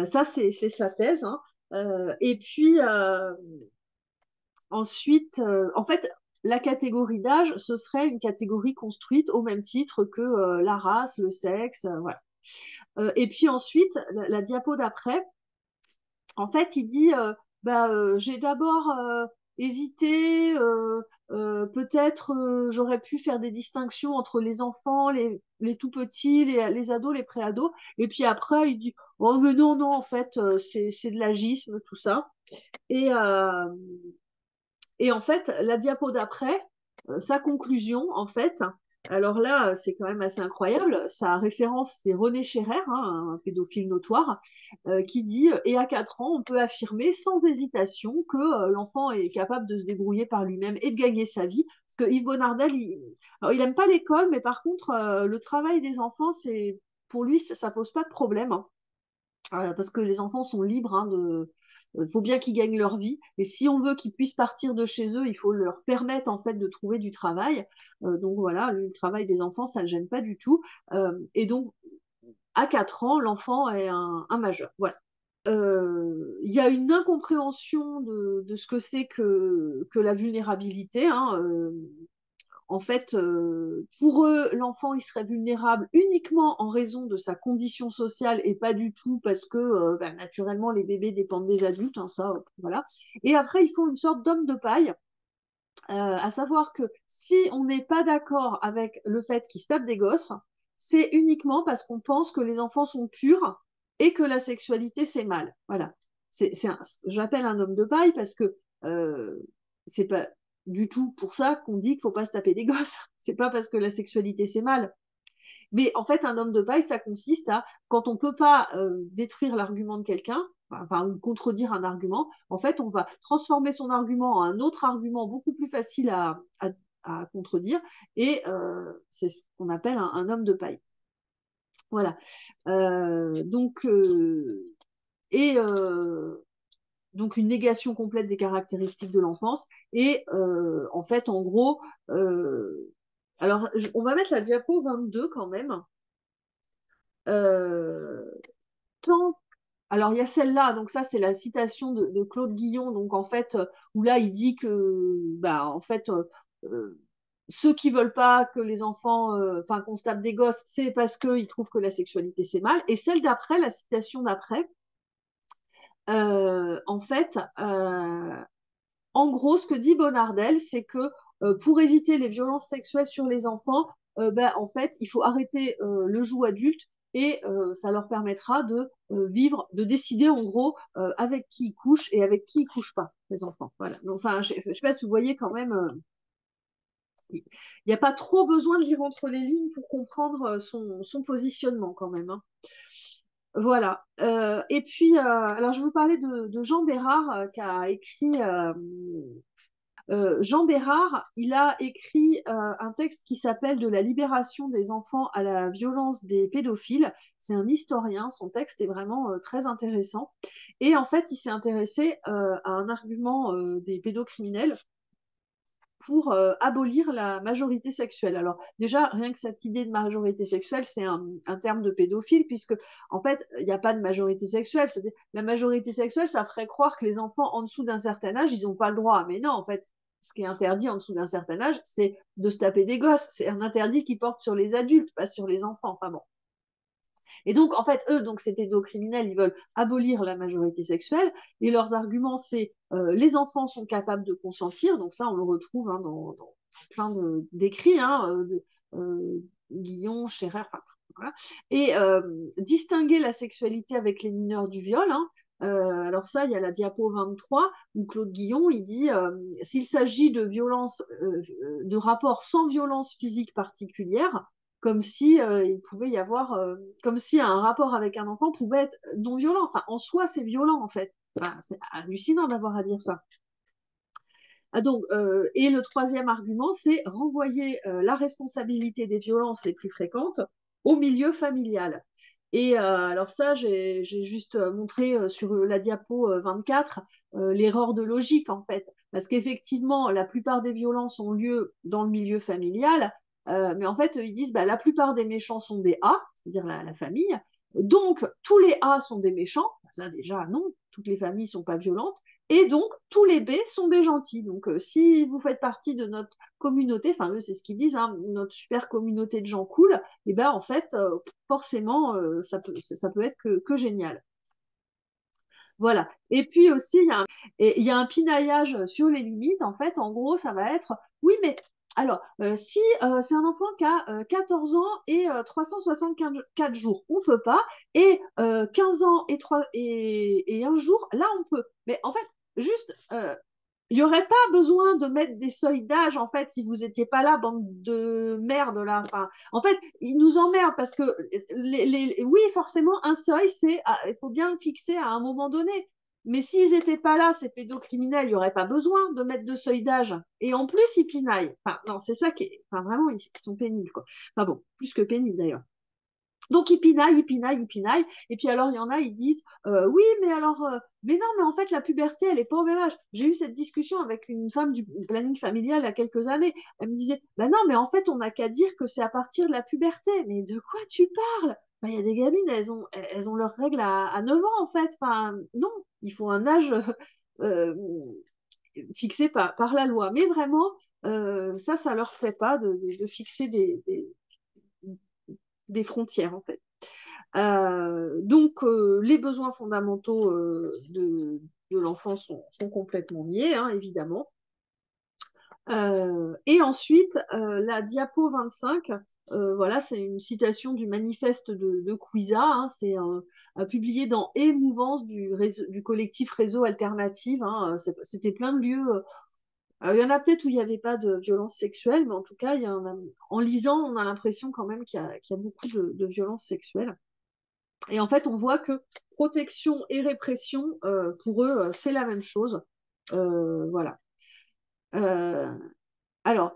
Ça, c'est sa thèse. Hein. Et puis, ensuite, en fait, la catégorie d'âge, ce serait une catégorie construite au même titre que la race, le sexe, voilà. Et puis ensuite, la diapo d'après, en fait, il dit bah, j'ai d'abord hésité, peut-être j'aurais pu faire des distinctions entre les enfants, les tout petits, les ados, les pré-ados. Et puis après, il dit oh, mais non, non, en fait, c'est de l'agisme, tout ça. Et, euh, et en fait, la diapo d'après, sa conclusion, en fait, alors là, c'est quand même assez incroyable. Sa référence, c'est René Scherrer, hein, un pédophile notoire, qui dit et à 4 ans, on peut affirmer sans hésitation que l'enfant est capable de se débrouiller par lui-même et de gagner sa vie. Parce que Yves Bonnardel, il n'aime pas l'école, mais par contre, le travail des enfants, pour lui, ça pose pas de problème, hein. Parce que les enfants sont libres, hein, faut bien qu'ils gagnent leur vie. Et si on veut qu'ils puissent partir de chez eux, il faut leur permettre en fait de trouver du travail. Donc voilà, le travail des enfants, ça ne le gêne pas du tout. Et donc à 4 ans, l'enfant est un majeur. Voilà. Il y a une incompréhension de ce que c'est que la vulnérabilité, hein. En fait, pour eux, l'enfant, il serait vulnérable uniquement en raison de sa condition sociale et pas du tout parce que, bah, naturellement, les bébés dépendent des adultes, hein, ça, voilà. Et après, ils font une sorte d'homme de paille, à savoir que si on n'est pas d'accord avec le fait qu'ils se tapent des gosses, c'est uniquement parce qu'on pense que les enfants sont purs et que la sexualité, c'est mal. Voilà. J'appelle un homme de paille parce que c'est pas du tout pour ça qu'on dit qu'il faut pas se taper des gosses. C'est pas parce que la sexualité, c'est mal. Mais en fait, un homme de paille, ça consiste à, quand on peut pas détruire l'argument de quelqu'un, enfin, ou contredire un argument, en fait, on va transformer son argument en un autre argument beaucoup plus facile à contredire, et c'est ce qu'on appelle un homme de paille. Voilà. Donc, et donc une négation complète des caractéristiques de l'enfance. Et en fait, en gros, alors on va mettre la diapo 22 quand même. Euh, tant Alors, il y a celle-là, donc ça, c'est la citation de Claude Guillon, donc en fait, où là, il dit que, bah, en fait, ceux qui veulent pas que les enfants, enfin, qu'on se tape des gosses, c'est parce qu'ils trouvent que la sexualité, c'est mal. Et celle d'après, la citation d'après, en fait, en gros, ce que dit Bonardel, c'est que pour éviter les violences sexuelles sur les enfants, ben, en fait, il faut arrêter le joug adulte et ça leur permettra de vivre, de décider en gros avec qui ils couchent et avec qui ils couchent pas, les enfants. Voilà. Donc, enfin, je sais pas si vous voyez quand même, il n'y a pas trop besoin de lire entre les lignes pour comprendre son positionnement quand même, hein. Voilà. Et puis, alors je vais vous parler de Jean Bérard qui a écrit Jean Bérard, il a écrit un texte qui s'appelle De la libération des enfants à la violence des pédophiles. C'est un historien, son texte est vraiment très intéressant. Et en fait, il s'est intéressé à un argument des pédocriminels pour abolir la majorité sexuelle. Alors déjà, rien que cette idée de majorité sexuelle, c'est un terme de pédophile, puisque en fait, il n'y a pas de majorité sexuelle. C'est-à-dire, la majorité sexuelle, ça ferait croire que les enfants en dessous d'un certain âge, ils n'ont pas le droit. Mais non, en fait, ce qui est interdit en dessous d'un certain âge, c'est de se taper des gosses. C'est un interdit qui porte sur les adultes, pas sur les enfants. Enfin bon. Et donc, en fait, eux, donc ces pédocriminels, ils veulent abolir la majorité sexuelle. Et leurs arguments, c'est les enfants sont capables de consentir. Donc ça, on le retrouve hein, dans plein d'écrits, hein, Guillon, Scherrer, enfin, voilà. Et distinguer la sexualité avec les mineurs du viol, hein. Alors ça, il y a la diapo 23 où Claude Guillon, il dit s'il s'agit de violence, de rapports sans violence physique particulière, comme si il pouvait y avoir, comme si un rapport avec un enfant pouvait être non violent. Enfin, en soi, c'est violent en fait. Enfin, c'est hallucinant d'avoir à dire ça. Ah, donc, et le troisième argument, c'est renvoyer la responsabilité des violences les plus fréquentes au milieu familial. Et alors ça, j'ai juste montré sur la diapo 24 l'erreur de logique en fait. Parce qu'effectivement, la plupart des violences ont lieu dans le milieu familial, mais en fait, ils disent bah, la plupart des méchants sont des A, c'est-à-dire la famille. Donc, tous les A sont des méchants. Ça, déjà, non, toutes les familles ne sont pas violentes. Et donc, tous les B sont des gentils. Donc, si vous faites partie de notre communauté, enfin, eux, c'est ce qu'ils disent, hein, notre super communauté de gens cool, et eh ben en fait, forcément, ça peut être que génial. Voilà. Et puis aussi, il y a un pinaillage sur les limites. En fait, en gros, ça va être, oui, mais alors, si c'est un enfant qui a 14 ans et 364 jours, on peut pas. Et 15 ans et un jour, là, on peut. Mais en fait, juste, il n'y aurait pas besoin de mettre des seuils d'âge, en fait, si vous n'étiez pas là, bande de merde, là. Enfin, en fait, ils nous emmerdent parce que, oui, forcément, un seuil, il faut bien le fixer à un moment donné. Mais s'ils n'étaient pas là, ces pédocriminels, il n'y aurait pas besoin de mettre de seuil d'âge. Et en plus, ils pinaillent. Enfin, non, c'est ça qui est. Enfin, vraiment, ils sont pénibles, quoi. Enfin bon, plus que pénibles, d'ailleurs. Donc ils pinaillent, ils pinaillent, ils pinaillent. Et puis alors il y en a, ils disent oui, mais alors, mais non, mais en fait la puberté, elle est pas au même âge. J'ai eu cette discussion avec une femme du planning familial il y a quelques années. Elle me disait, ben non, mais en fait on n'a qu'à dire que c'est à partir de la puberté. Mais de quoi tu parles? Ben, il y a des gamines, elles ont leurs règles à 9 ans en fait. Enfin, non, il faut un âge euh, fixé par la loi. Mais vraiment, ça leur plaît pas de fixer des frontières en fait. Donc, les besoins fondamentaux de l'enfant sont complètement niés, hein, évidemment. Et ensuite, la diapo 25, voilà, c'est une citation du manifeste de Cuisa, hein, c'est publié dans Émouvance du collectif Réseau Alternative. Hein, c'était plein de lieux. Il y en a peut-être où il n'y avait pas de violence sexuelle, mais en tout cas, en lisant, on a l'impression quand même qu'il y a beaucoup de violences sexuelles. Et en fait, on voit que protection et répression, pour eux, c'est la même chose. Voilà. Euh, alors,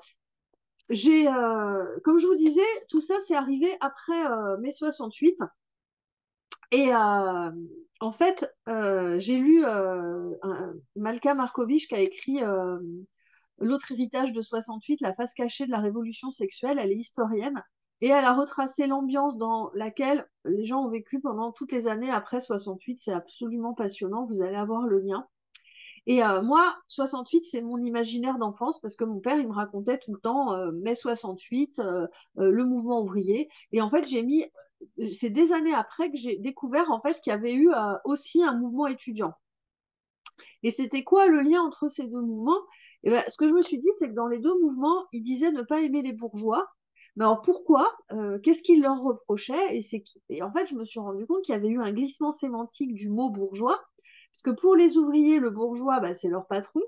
comme je vous disais, tout ça, c'est arrivé après mai 68. Et en fait, j'ai lu Malka Markovitch qui a écrit L'autre héritage de 68, la face cachée de la révolution sexuelle. Elle est historienne et elle a retracé l'ambiance dans laquelle les gens ont vécu pendant toutes les années après 68. C'est absolument passionnant, vous allez avoir le lien. Et moi, 68, c'est mon imaginaire d'enfance parce que mon père, il me racontait tout le temps mai 68, le mouvement ouvrier. Et en fait, c'est des années après que j'ai découvert en fait qu'il y avait eu aussi un mouvement étudiant. Et c'était quoi le lien entre ces deux mouvements? Et ben, ce que je me suis dit, c'est que dans les deux mouvements, ils disaient ne pas aimer les bourgeois. Mais alors pourquoi? Qu'est-ce qu'ils leur reprochaient? Et en fait, je me suis rendu compte qu'il y avait eu un glissement sémantique du mot bourgeois. Parce que pour les ouvriers, le bourgeois, bah, c'est leur patron.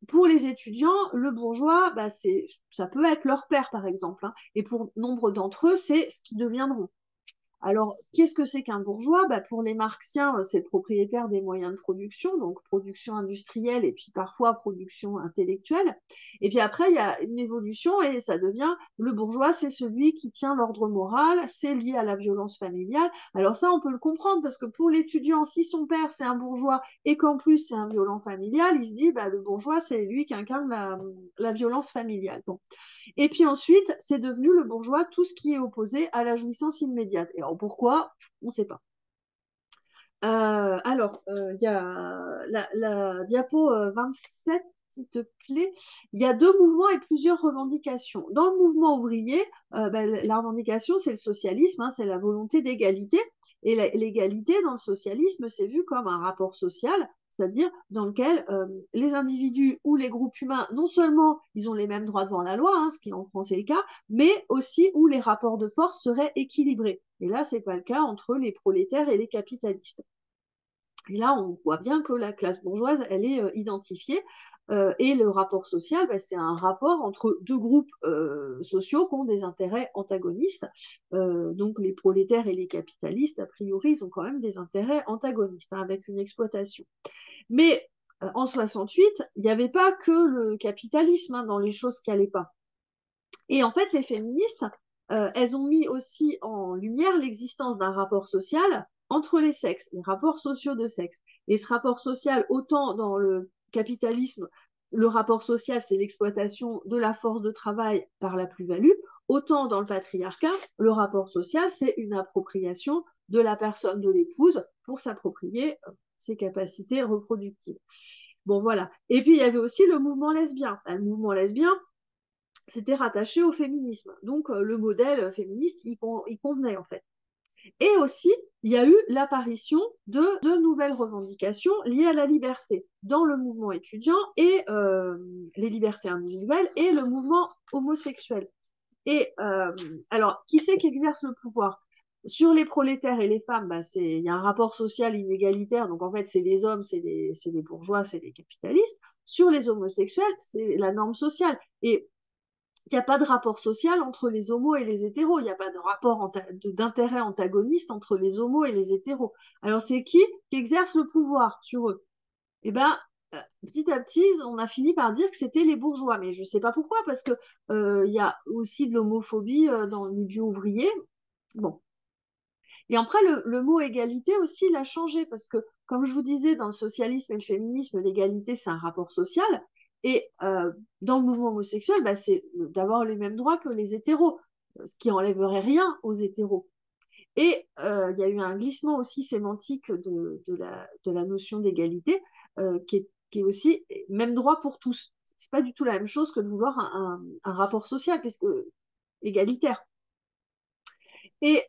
Pour les étudiants, le bourgeois, bah, ça peut être leur père, par exemple. Hein. Et pour nombre d'entre eux, c'est ce qu'ils deviendront. Alors, qu'est-ce que c'est qu'un bourgeois? Bah, pour les marxiens, c'est le propriétaire des moyens de production, donc production industrielle et puis parfois production intellectuelle. Et puis après, il y a une évolution et ça devient le bourgeois, c'est celui qui tient l'ordre moral, c'est lié à la violence familiale. Alors ça, on peut le comprendre parce que pour l'étudiant, si son père c'est un bourgeois et qu'en plus c'est un violent familial, il se dit, bah, le bourgeois, c'est lui qui incarne la violence familiale. Bon. Et puis ensuite, c'est devenu le bourgeois tout ce qui est opposé à la jouissance immédiate. Et alors pourquoi? On ne sait pas. Alors, il y a la diapo 27, s'il te plaît. Il y a deux mouvements et plusieurs revendications. Dans le mouvement ouvrier, la revendication, c'est le socialisme, hein, c'est la volonté d'égalité. Et l'égalité dans le socialisme, c'est vu comme un rapport social, c'est-à-dire dans lequel les individus ou les groupes humains, non seulement ils ont les mêmes droits devant la loi, hein, ce qui en France est le cas, mais aussi où les rapports de force seraient équilibrés. Et là, ce n'est pas le cas entre les prolétaires et les capitalistes. Et là, on voit bien que la classe bourgeoise, elle est identifiée. Et le rapport social, bah, c'est un rapport entre deux groupes sociaux qui ont des intérêts antagonistes. Donc les prolétaires et les capitalistes, a priori, ils ont quand même des intérêts antagonistes, hein, avec une exploitation. Mais en 68, il n'y avait pas que le capitalisme, hein, dans les choses qui n'allaient pas. Et en fait, les féministes, elles ont mis aussi en lumière l'existence d'un rapport social entre les sexes, les rapports sociaux de sexe. Et ce rapport social, autant dans le capitalisme, le rapport social, c'est l'exploitation de la force de travail par la plus-value, autant dans le patriarcat, le rapport social, c'est une appropriation de la personne de l'épouse pour s'approprier ses capacités reproductives. Bon, voilà. Et puis, il y avait aussi le mouvement lesbien. Le mouvement lesbien, c'était rattaché au féminisme. Donc, le modèle féministe, il convenait en fait. Et aussi, il y a eu l'apparition de nouvelles revendications liées à la liberté dans le mouvement étudiant et les libertés individuelles et le mouvement homosexuel. Et alors, qui c'est qui exerce le pouvoir? Sur les prolétaires et les femmes, bah, il y a un rapport social inégalitaire, donc en fait, c'est les hommes, c'est les bourgeois, c'est les capitalistes. Sur les homosexuels, c'est la norme sociale. Et il n'y a pas de rapport social entre les homos et les hétéros. Il n'y a pas de rapport d'intérêt antagoniste entre les homos et les hétéros. Alors, c'est qui exerce le pouvoir sur eux? Eh bien, petit à petit, on a fini par dire que c'était les bourgeois. Mais je ne sais pas pourquoi, parce que y a aussi de l'homophobie dans le milieu ouvrier. Bon. Et après, le mot égalité aussi, il a changé parce que, comme je vous disais, dans le socialisme et le féminisme, l'égalité, c'est un rapport social. Et dans le mouvement homosexuel, bah, c'est d'avoir les mêmes droits que les hétéros, ce qui enlèverait rien aux hétéros. Et il y a eu un glissement aussi sémantique de la notion d'égalité, qui est aussi même droit pour tous. C'est pas du tout la même chose que de vouloir un rapport social, puisque égalitaire. Et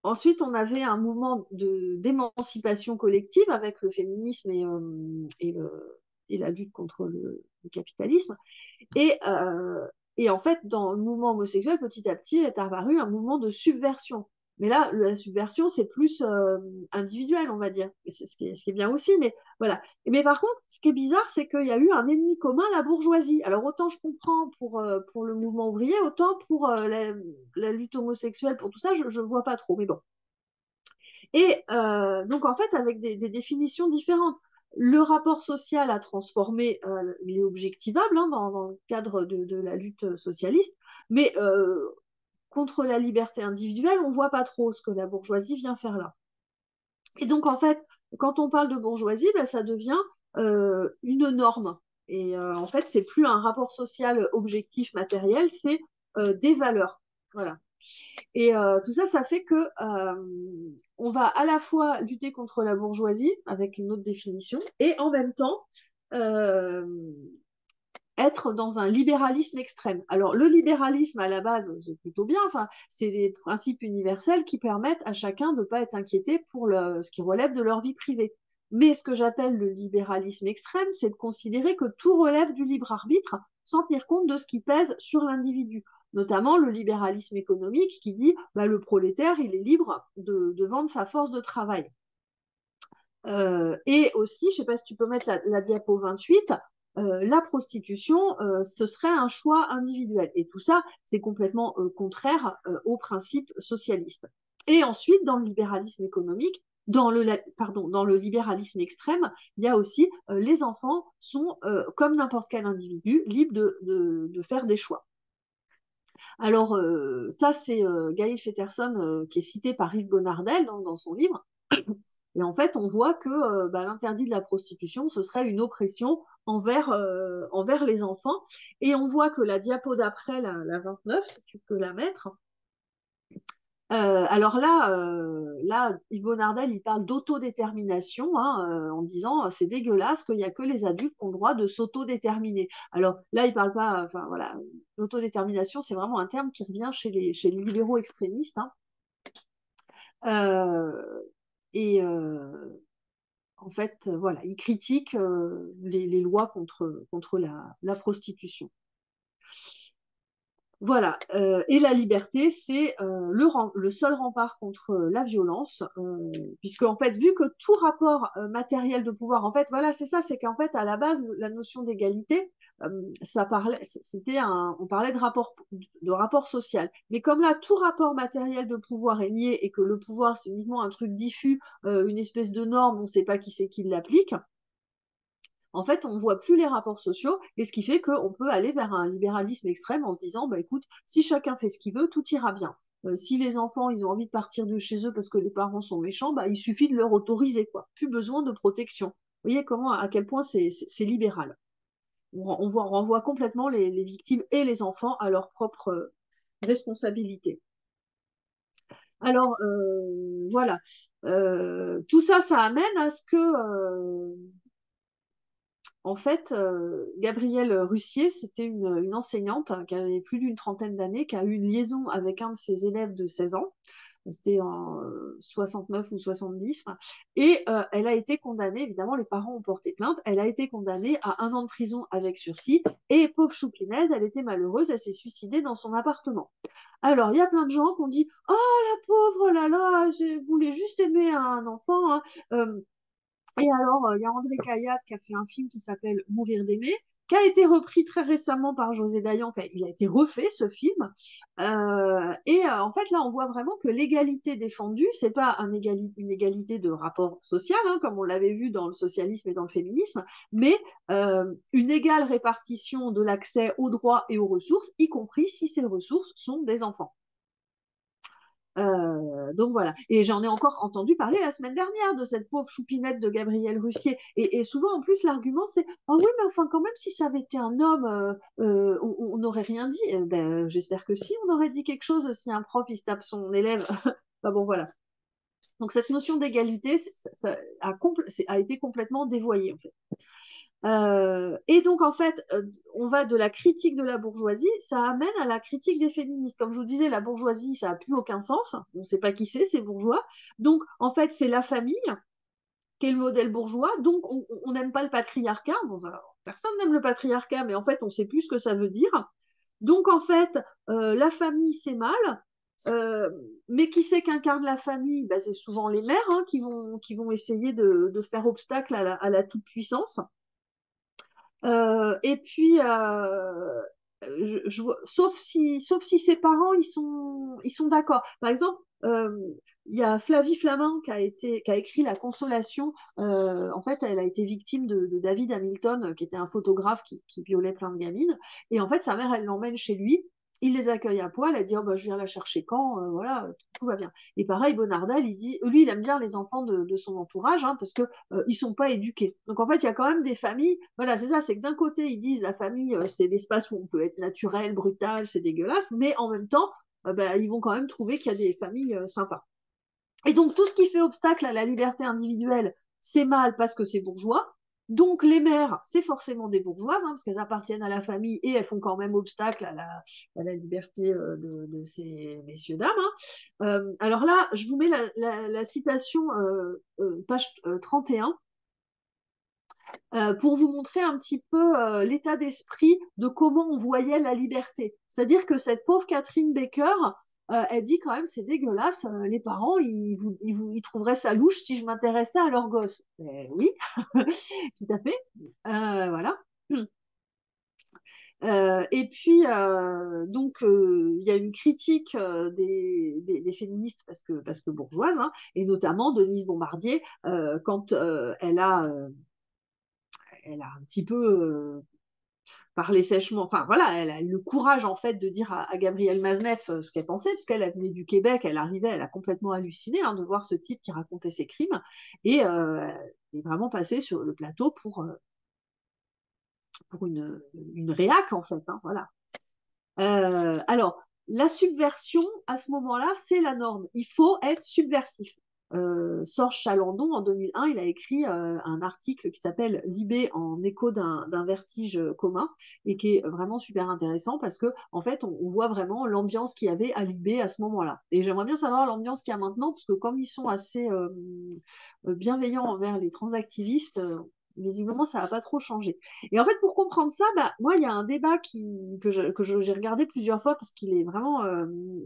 ensuite, on avait un mouvement d'émancipation collective avec le féminisme et la lutte contre le capitalisme. Et, euh, et en fait, dans le mouvement homosexuel, petit à petit, est apparu un mouvement de subversion. Mais là, la subversion, c'est plus individuel, on va dire. C'est ce qui est bien aussi, mais voilà. Mais par contre, ce qui est bizarre, c'est qu'il y a eu un ennemi commun, la bourgeoisie. Alors, autant je comprends pour le mouvement ouvrier, autant pour la lutte homosexuelle, pour tout ça, je ne vois pas trop. Mais bon. Et donc, en fait, avec des définitions différentes. Le rapport social a transformé les objectivables hein, dans le cadre de la lutte socialiste, mais contre la liberté individuelle, on ne voit pas trop ce que la bourgeoisie vient faire là. Et donc, en fait, quand on parle de bourgeoisie, ben, ça devient une norme. Et en fait, c'est plus un rapport social objectif matériel, c'est des valeurs. Voilà. Et tout ça, ça fait que on va à la fois lutter contre la bourgeoisie avec une autre définition et en même temps euh, être dans un libéralisme extrême. Alors le libéralisme à la base, c'est plutôt bien. Enfin, c'est des principes universels qui permettent à chacun de ne pas être inquiété pour ce qui relève de leur vie privée. Mais ce que j'appelle le libéralisme extrême, c'est de considérer que tout relève du libre arbitre sans tenir compte de ce qui pèse sur l'individu. Notamment le libéralisme économique qui dit bah, le prolétaire, il est libre de vendre sa force de travail. Et aussi, je ne sais pas si tu peux mettre la diapo 28, la prostitution, ce serait un choix individuel. Et tout ça, c'est complètement contraire aux principes socialistes. Et ensuite, dans le libéralisme économique, dans le libéralisme extrême, il y a aussi les enfants sont, comme n'importe quel individu, libres de faire des choix. Alors, ça, c'est Gail Fetterson qui est cité par Yves Bonnardel dans son livre. Et en fait, on voit que bah, l'interdit de la prostitution, ce serait une oppression envers les enfants. Et on voit que la diapo d'après, la 29, si tu peux la mettre, alors là, Yves Nardel, il parle d'autodétermination hein, en disant c'est dégueulasse qu'il n'y a que les adultes qui ont le droit de s'autodéterminer. Alors là, il parle pas, enfin voilà, l'autodétermination, c'est vraiment un terme qui revient chez les libéraux extrémistes. Hein. Euh, et en fait, voilà, il critique les lois contre la prostitution. Voilà, et la liberté, c'est le seul rempart contre la violence, puisque en fait, vu que tout rapport matériel de pouvoir, en fait, voilà, c'est ça, c'est qu'en fait, à la base, la notion d'égalité, on parlait de rapport social, mais comme là, tout rapport matériel de pouvoir est nié et que le pouvoir, c'est uniquement un truc diffus, une espèce de norme, on ne sait pas qui c'est qui l'applique. En fait, on ne voit plus les rapports sociaux, et ce qui fait qu'on peut aller vers un libéralisme extrême en se disant, bah, écoute, si chacun fait ce qu'il veut, tout ira bien. Si les enfants, ils ont envie de partir de chez eux parce que les parents sont méchants, bah, il suffit de leur autoriser, quoi. Plus besoin de protection. Vous voyez à quel point c'est libéral. On renvoie complètement les victimes et les enfants à leur propre responsabilité. Alors, voilà. Tout ça, ça amène à ce que en fait, Gabrielle Russier, c'était une enseignante hein, qui avait plus d'une trentaine d'années, qui a eu une liaison avec un de ses élèves de 16 ans. C'était en 69 ou 70. Et elle a été condamnée, évidemment, les parents ont porté plainte. Elle a été condamnée à 1 an de prison avec sursis. Et pauvre choupinette, elle était malheureuse, elle s'est suicidée dans son appartement. Alors, il y a plein de gens qui ont dit oh la pauvre, oh là là, je voulais juste aimer un enfant. Hein. Et alors, il y a André Cayatte qui a fait un film qui s'appelle Mourir d'aimer, qui a été repris très récemment par José Dayan. Il a été refait, ce film. En fait, là, on voit vraiment que l'égalité défendue, c'est pas une égalité de rapport social, hein, comme on l'avait vu dans le socialisme et dans le féminisme, mais une égale répartition de l'accès aux droits et aux ressources, y compris si ces ressources sont des enfants. Donc voilà. Et j'en ai encore entendu parler la semaine dernière de cette pauvre choupinette de Gabriel Russier. Et souvent, en plus, l'argument, c'est ah oui, mais enfin, quand même, si ça avait été un homme, on n'aurait rien dit. Ben, j'espère que si, on aurait dit quelque chose si un prof il se tape son élève. Enfin, bon, voilà. Donc cette notion d'égalité, a été complètement dévoyée, en fait. Et donc, en fait, on va de la critique de la bourgeoisie, ça amène à la critique des féministes. Comme je vous disais, la bourgeoisie, ça n'a plus aucun sens. On ne sait pas qui c'est bourgeois. Donc, en fait, c'est la famille qui est le modèle bourgeois. Donc, on n'aime pas le patriarcat. Bon, personne n'aime le patriarcat, mais en fait, on ne sait plus ce que ça veut dire. Donc, en fait, la famille, c'est mal. Euh, mais qui c'est qu'incarne la famille? Ben, c'est souvent les mères, hein, qui vont essayer de faire obstacle à la toute-puissance. Et puis, sauf si ses parents ils sont d'accord. Par exemple, il y a Flavie Flamand qui a écrit La Consolation. En fait, elle a été victime de David Hamilton, qui était un photographe qui violait plein de gamines. Et en fait, sa mère, elle l'emmène chez lui. Il les accueille à poil. Elle dit, oh, bah, je viens la chercher quand, voilà, tout va bien. Et pareil, Bonardel, il dit, lui, il aime bien les enfants de son entourage, hein, parce que ils sont pas éduqués. Donc en fait, il y a quand même des familles. Voilà, c'est ça. C'est que d'un côté, ils disent la famille, c'est l'espace où on peut être naturel, brutal, c'est dégueulasse, mais en même temps, bah, ils vont quand même trouver qu'il y a des familles sympas. Et donc tout ce qui fait obstacle à la liberté individuelle, c'est mal parce que c'est bourgeois. Donc les mères, c'est forcément des bourgeoises, hein, parce qu'elles appartiennent à la famille et elles font quand même obstacle à la liberté de ces messieurs dames. Hein. Alors là, je vous mets la citation page 31 pour vous montrer un petit peu l'état d'esprit de comment on voyait la liberté. C'est-à-dire que cette pauvre Catherine Baker, elle dit quand même c'est dégueulasse, les parents ils trouveraient ça louche si je m'intéressais à leur gosse. Oui, tout à fait. Voilà. Et puis, donc, il y a une critique des féministes parce que bourgeoises, hein, et notamment Denise Bombardier, quand elle a un petit peu parlé sèchement. Enfin, voilà, elle a eu le courage, en fait, de dire à Gabrielle Maznef ce qu'elle pensait, puisqu'elle venait du Québec, elle arrivait, elle a complètement halluciné hein, de voir ce type qui racontait ses crimes, et elle est vraiment passée sur le plateau pour une réac, en fait. Hein, voilà. Alors, la subversion, à ce moment-là, c'est la norme. Il faut être subversif. Sorge Chalandon, en 2001, il a écrit un article qui s'appelle Libé en écho d'un vertige commun et qui est vraiment super intéressant parce que en fait, on voit vraiment l'ambiance qu'il y avait à Libé à ce moment-là. Et j'aimerais bien savoir l'ambiance qu'il y a maintenant parce que comme ils sont assez bienveillants envers les transactivistes, visiblement, ça n'a pas trop changé. Et en fait, pour comprendre ça, bah, moi, il y a un débat j'ai regardé plusieurs fois parce qu'il est vraiment,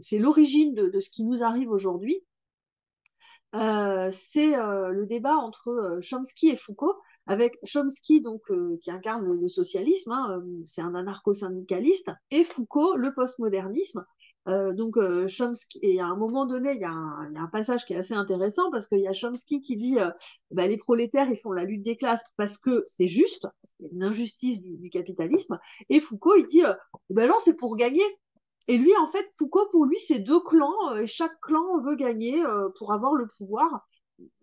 c'est l'origine de ce qui nous arrive aujourd'hui. C'est le débat entre Chomsky et Foucault, avec Chomsky donc qui incarne le socialisme, hein, c'est un anarcho-syndicaliste, et Foucault le postmodernisme. Chomsky, et à un moment donné, il y a un passage qui est assez intéressant parce qu'il y a Chomsky qui dit bah, les prolétaires ils font la lutte des classes parce que c'est juste, parce qu'il y a une injustice du capitalisme, et Foucault il dit bah non c'est pour gagner. Et lui, en fait, Foucault, pour lui, c'est deux clans, et chaque clan veut gagner pour avoir le pouvoir.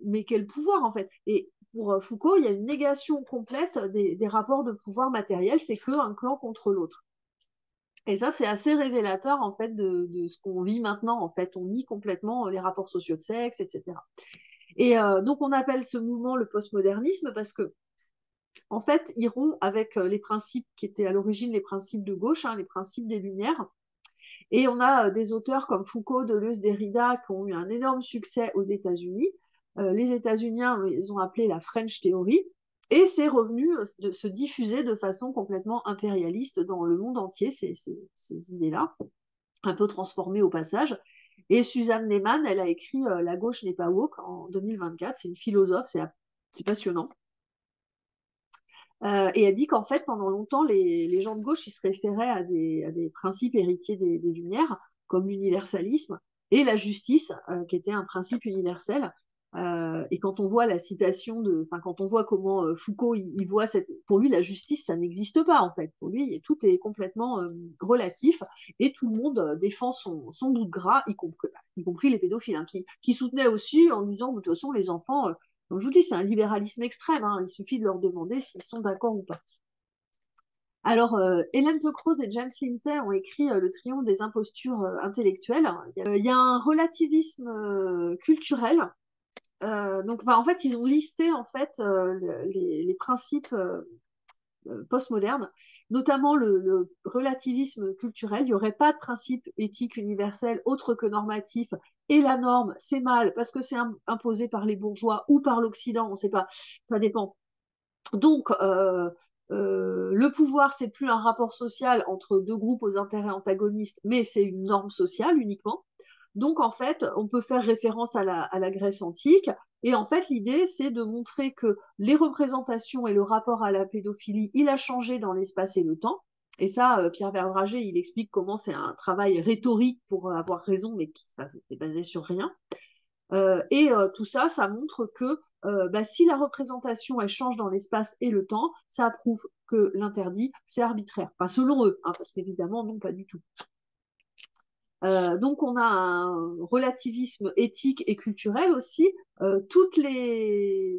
Mais quel pouvoir, en fait? Et pour Foucault, il y a une négation complète des rapports de pouvoir matériel, c'est qu'un clan contre l'autre. Et ça, c'est assez révélateur, en fait, de ce qu'on vit maintenant. En fait, on nie complètement les rapports sociaux de sexe, etc. Et donc, on appelle ce mouvement le postmodernisme parce que, en fait, il rompt avec les principes qui étaient à l'origine les principes de gauche, hein, les principes des Lumières. Et on a des auteurs comme Foucault, Deleuze, Derrida qui ont eu un énorme succès aux États-Unis. Les États-Unis, ils ont appelé la French Theory. Et c'est revenu de se diffuser de façon complètement impérialiste dans le monde entier, ces idées-là, un peu transformées au passage. Et Suzanne Lehmann, elle a écrit La gauche n'est pas woke en 2024. C'est une philosophe, c'est passionnant. Et elle dit qu'en fait, pendant longtemps, les gens de gauche, ils se référaient à des principes héritiers des Lumières, comme l'universalisme et la justice, qui était un principe universel. Et quand on voit la citation enfin, quand on voit comment Foucault, il voit pour lui, la justice, ça n'existe pas, en fait. Pour lui, tout est complètement relatif et tout le monde défend son bout de gras, y compris les pédophiles, hein, qui soutenaient aussi en disant, de toute façon, les enfants, comme je vous dis, c'est un libéralisme extrême, hein, il suffit de leur demander s'ils sont d'accord ou pas. Alors, Hélène Peucrose et James Lindsay ont écrit Le triomphe des impostures intellectuelles. Il y a un relativisme culturel. Donc, en fait, ils ont listé en fait les principes postmodernes, notamment le relativisme culturel. Il n'y aurait pas de principe éthique universel autre que normatif. Et la norme, c'est mal parce que c'est imposé par les bourgeois ou par l'Occident, on ne sait pas, ça dépend. Donc, le pouvoir, c'est plus un rapport social entre deux groupes aux intérêts antagonistes, mais c'est une norme sociale uniquement. Donc, en fait, on peut faire référence à la Grèce antique. Et en fait, l'idée, c'est de montrer que les représentations et le rapport à la pédophilie, il a changé dans l'espace et le temps. Et ça, Pierre Verbraget, il explique comment c'est un travail rhétorique pour avoir raison, mais qui est basé sur rien. Tout ça, ça montre que si la représentation elle change dans l'espace et le temps, ça prouve que l'interdit c'est arbitraire. Pas selon eux, hein, parce qu'évidemment non, pas du tout. Donc on a un relativisme éthique et culturel aussi. Toutes les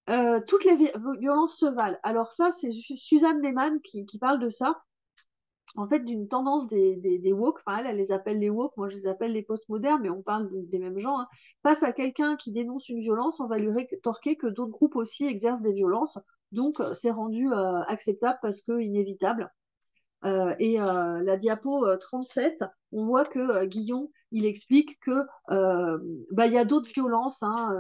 violences se valent. Alors ça, c'est Suzanne Lehmann qui parle de ça. En fait, d'une tendance des woke, enfin elle les appelle les woke, moi je les appelle les postmodernes, mais on parle des mêmes gens. Hein. Face à quelqu'un qui dénonce une violence, on va lui rétorquer que d'autres groupes aussi exercent des violences, donc c'est rendu acceptable parce que inévitable. La diapo 37, on voit que Guillon, il explique que il y a d'autres violences, hein,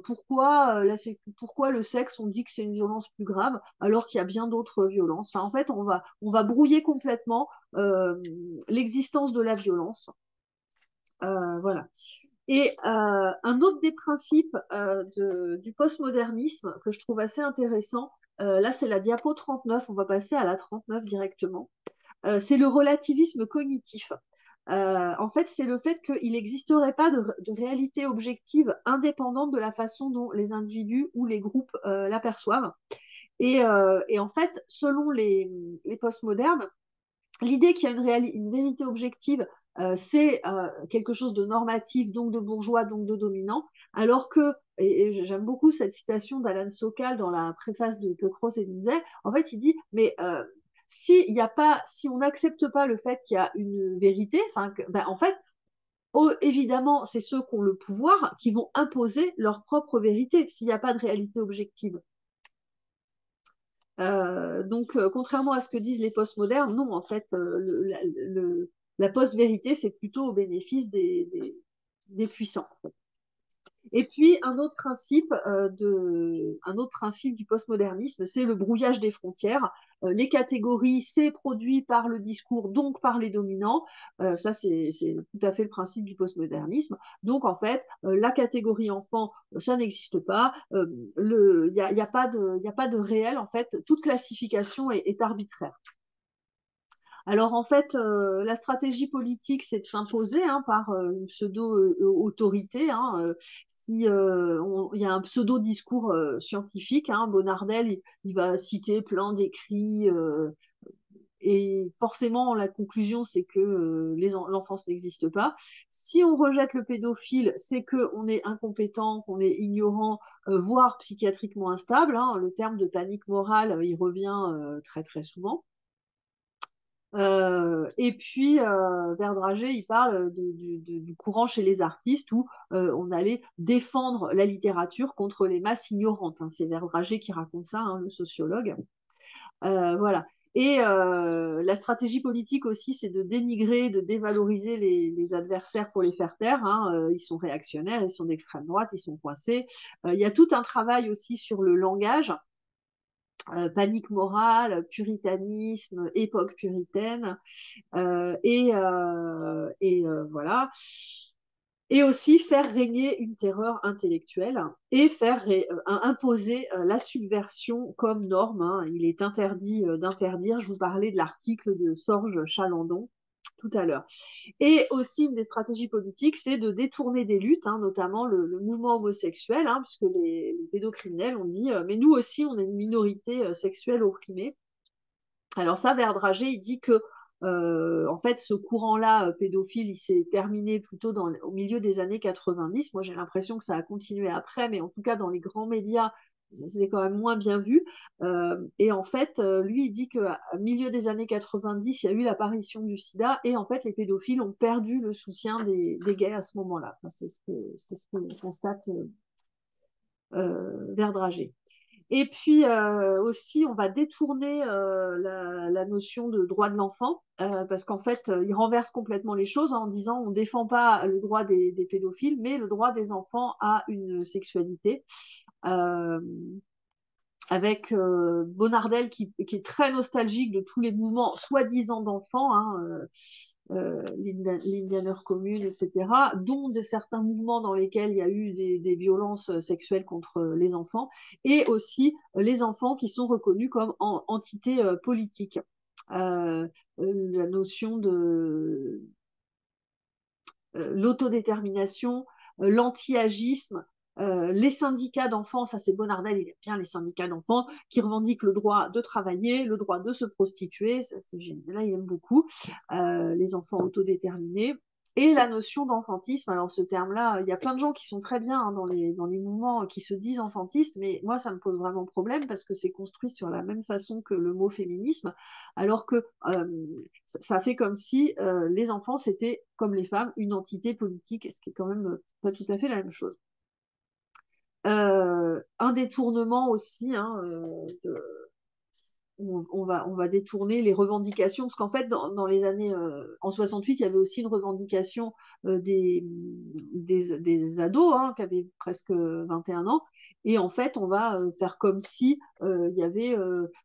pourquoi le sexe, on dit que c'est une violence plus grave, alors qu'il y a bien d'autres violences. Enfin, en fait, on va brouiller complètement l'existence de la violence. Voilà. Et un autre des principes du postmodernisme que je trouve assez intéressant, là c'est la diapo 39, on va passer à la 39 directement. C'est le relativisme cognitif. En fait, c'est le fait qu'il n'existerait pas de réalité objective indépendante de la façon dont les individus ou les groupes l'aperçoivent. Et en fait, selon les postmodernes, l'idée qu'il y a une vérité objective, c'est quelque chose de normatif, donc de bourgeois, donc de dominant, alors que, et j'aime beaucoup cette citation d'Alan Sokal dans la préface de Peucrose et Lindsay, en fait, il dit, mais si on n'accepte pas le fait qu'il y a une vérité, en fait, évidemment, c'est ceux qui ont le pouvoir qui vont imposer leur propre vérité s'il n'y a pas de réalité objective. Contrairement à ce que disent les postmodernes, non, en fait, la post-vérité, c'est plutôt au bénéfice des puissants. En fait. Et puis, un autre principe du postmodernisme, c'est le brouillage des frontières. Les catégories, c'est produit par le discours, donc par les dominants. Ça, c'est tout à fait le principe du postmodernisme. Donc, en fait, la catégorie enfant, ça n'existe pas. Il n'y a pas de réel. En fait, toute classification est arbitraire. Alors en fait, la stratégie politique, c'est de s'imposer par une pseudo-autorité. Il y a un pseudo-discours scientifique, Bonnardel, il va citer plein d'écrits, et forcément la conclusion, c'est que l'enfance n'existe pas. Si on rejette le pédophile, c'est qu'on est incompétent, qu'on est ignorant, voire psychiatriquement instable. Le terme de panique morale, il revient très très souvent. Et puis, Verbraget, il parle du courant chez les artistes où on allait défendre la littérature contre les masses ignorantes. C'est Verbraget qui raconte ça, le sociologue. Voilà. Et la stratégie politique aussi, c'est de dénigrer, de dévaloriser les adversaires pour les faire taire. Ils sont réactionnaires, ils sont d'extrême droite, ils sont coincés. Il y a tout un travail aussi sur le langage. Panique morale, puritanisme, époque puritaine, voilà. Et aussi faire régner une terreur intellectuelle et faire imposer la subversion comme norme. Il est interdit d'interdire. Je vous parlais de l'article de Sorge Chalandon tout à l'heure. Et aussi, une des stratégies politiques, c'est de détourner des luttes, hein, notamment le mouvement homosexuel, hein, puisque les pédocriminels ont dit mais nous aussi, on est une minorité sexuelle opprimée. Alors ça, Verdrager, il dit que en fait, ce courant-là pédophile, il s'est terminé plutôt au milieu des années 90. Moi, j'ai l'impression que ça a continué après, mais en tout cas, dans les grands médias, c'est quand même moins bien vu. Et en fait, lui, il dit qu'à milieu des années 90, il y a eu l'apparition du sida, et en fait, les pédophiles ont perdu le soutien des gays à ce moment-là. Enfin, c'est ce que constate Verdrager. Et puis aussi, on va détourner la notion de droit de l'enfant, parce qu'en fait, il renverse complètement les choses en disant on ne défend pas le droit des pédophiles, mais le droit des enfants à une sexualité. Euh, avec Bonardel qui est très nostalgique de tous les mouvements soi-disant d'enfants, hein, l'Indianer Commune, etc., dont de certains mouvements dans lesquels il y a eu des violences sexuelles contre les enfants, et aussi les enfants qui sont reconnus comme entités politiques. La notion de l'autodétermination, l'anti-agisme, les syndicats d'enfants, ça c'est Bonardel, il aime bien les syndicats d'enfants, qui revendiquent le droit de travailler, le droit de se prostituer, ça, là il aime beaucoup, les enfants autodéterminés, et la notion d'enfantisme. Alors ce terme-là, il y a plein de gens qui sont très bien hein, dans les mouvements qui se disent enfantistes, mais moi ça me pose vraiment problème parce que c'est construit sur la même façon que le mot féminisme, alors que ça fait comme si les enfants c'était comme les femmes une entité politique, ce qui est quand même pas tout à fait la même chose. Un détournement aussi hein, on va détourner les revendications, parce qu'en fait, dans les années en 68, il y avait aussi une revendication des ados hein, qui avaient presque 21 ans, et en fait, on va faire comme si il y avait,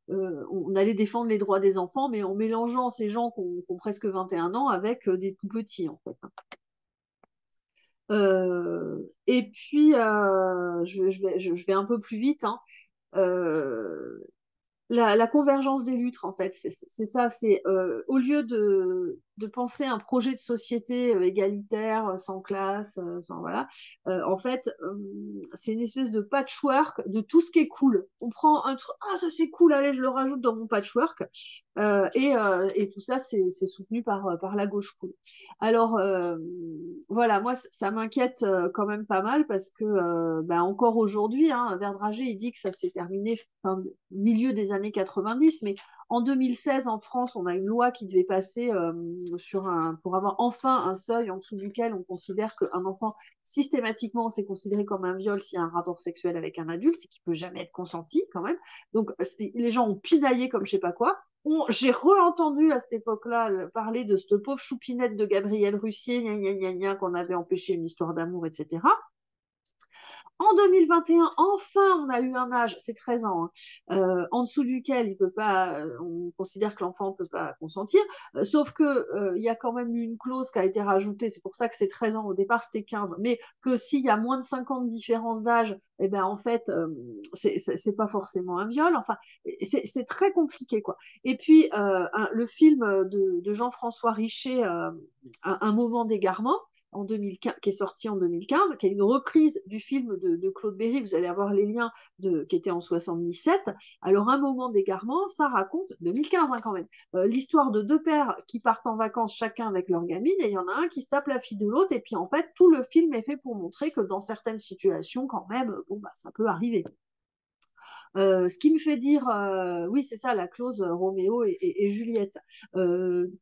on allait défendre les droits des enfants, mais en mélangeant ces gens qui ont presque 21 ans avec des tout petits, en fait. Et puis, je vais un peu plus vite. Hein. Euh, la convergence des luttes, en fait, c'est ça. C'est au lieu de penser un projet de société égalitaire, sans classe, sans voilà, en fait, c'est une espèce de patchwork de tout ce qui est cool. On prend un truc, ah ça c'est cool, allez, je le rajoute dans mon patchwork, et tout ça c'est soutenu par la gauche cool. Alors voilà, moi ça m'inquiète quand même pas mal parce que bah, encore aujourd'hui, hein, Verdrager il dit que ça s'est terminé fin, milieu des années 90, mais en 2016 en France, on a une loi qui devait passer pour avoir enfin un seuil en dessous duquel on considère qu'un enfant systématiquement c'est considéré comme un viol s'il y a un rapport sexuel avec un adulte et qui peut jamais être consenti quand même. Donc les gens ont pinaillé comme je sais pas quoi. J'ai re-entendu à cette époque-là parler de cette pauvre choupinette de Gabrielle Russier, qu'on avait empêché une histoire d'amour, etc. En 2021, enfin, on a eu un âge, c'est 13 ans, hein, en dessous duquel il peut pas, on considère que l'enfant ne peut pas consentir, sauf que il y a quand même eu une clause qui a été rajoutée, c'est pour ça que c'est 13 ans, au départ c'était 15, mais que s'il y a moins de 5 ans de différence d'âge, eh ben en fait, c'est pas forcément un viol, enfin, c'est très compliqué, quoi. Et puis, le film de Jean-François Richer, un moment d'égarement, en 2015, qui est sorti en 2015, qui est une reprise du film de Claude Berry, vous allez avoir les liens qui était en 77. Alors, un moment d'égarement, ça raconte, 2015 hein, quand même, l'histoire de deux pères qui partent en vacances chacun avec leur gamine, et il y en a un qui se tape la fille de l'autre, et puis en fait, tout le film est fait pour montrer que dans certaines situations, quand même, bon, bah, ça peut arriver. Ce qui me fait dire, oui, c'est ça, la clause Roméo et Juliette.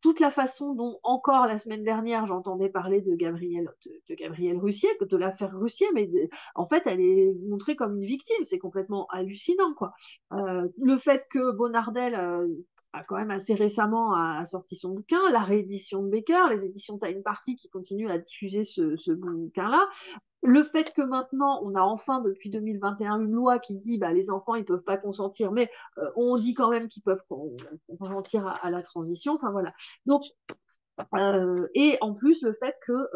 Toute la façon dont, encore la semaine dernière, j'entendais parler de Gabrielle Russier, de l'affaire Russier, mais en fait, elle est montrée comme une victime. C'est complètement hallucinant, quoi. Le fait que Bonardel a quand même assez récemment a sorti son bouquin, la réédition de Becker, les éditions Time Party qui continuent à diffuser ce bouquin-là. Le fait que maintenant, on a enfin, depuis 2021, une loi qui dit bah, les enfants, ils ne peuvent pas consentir, mais on dit quand même qu'ils peuvent consentir à la transition. Enfin, voilà. Donc, et en plus, le fait que,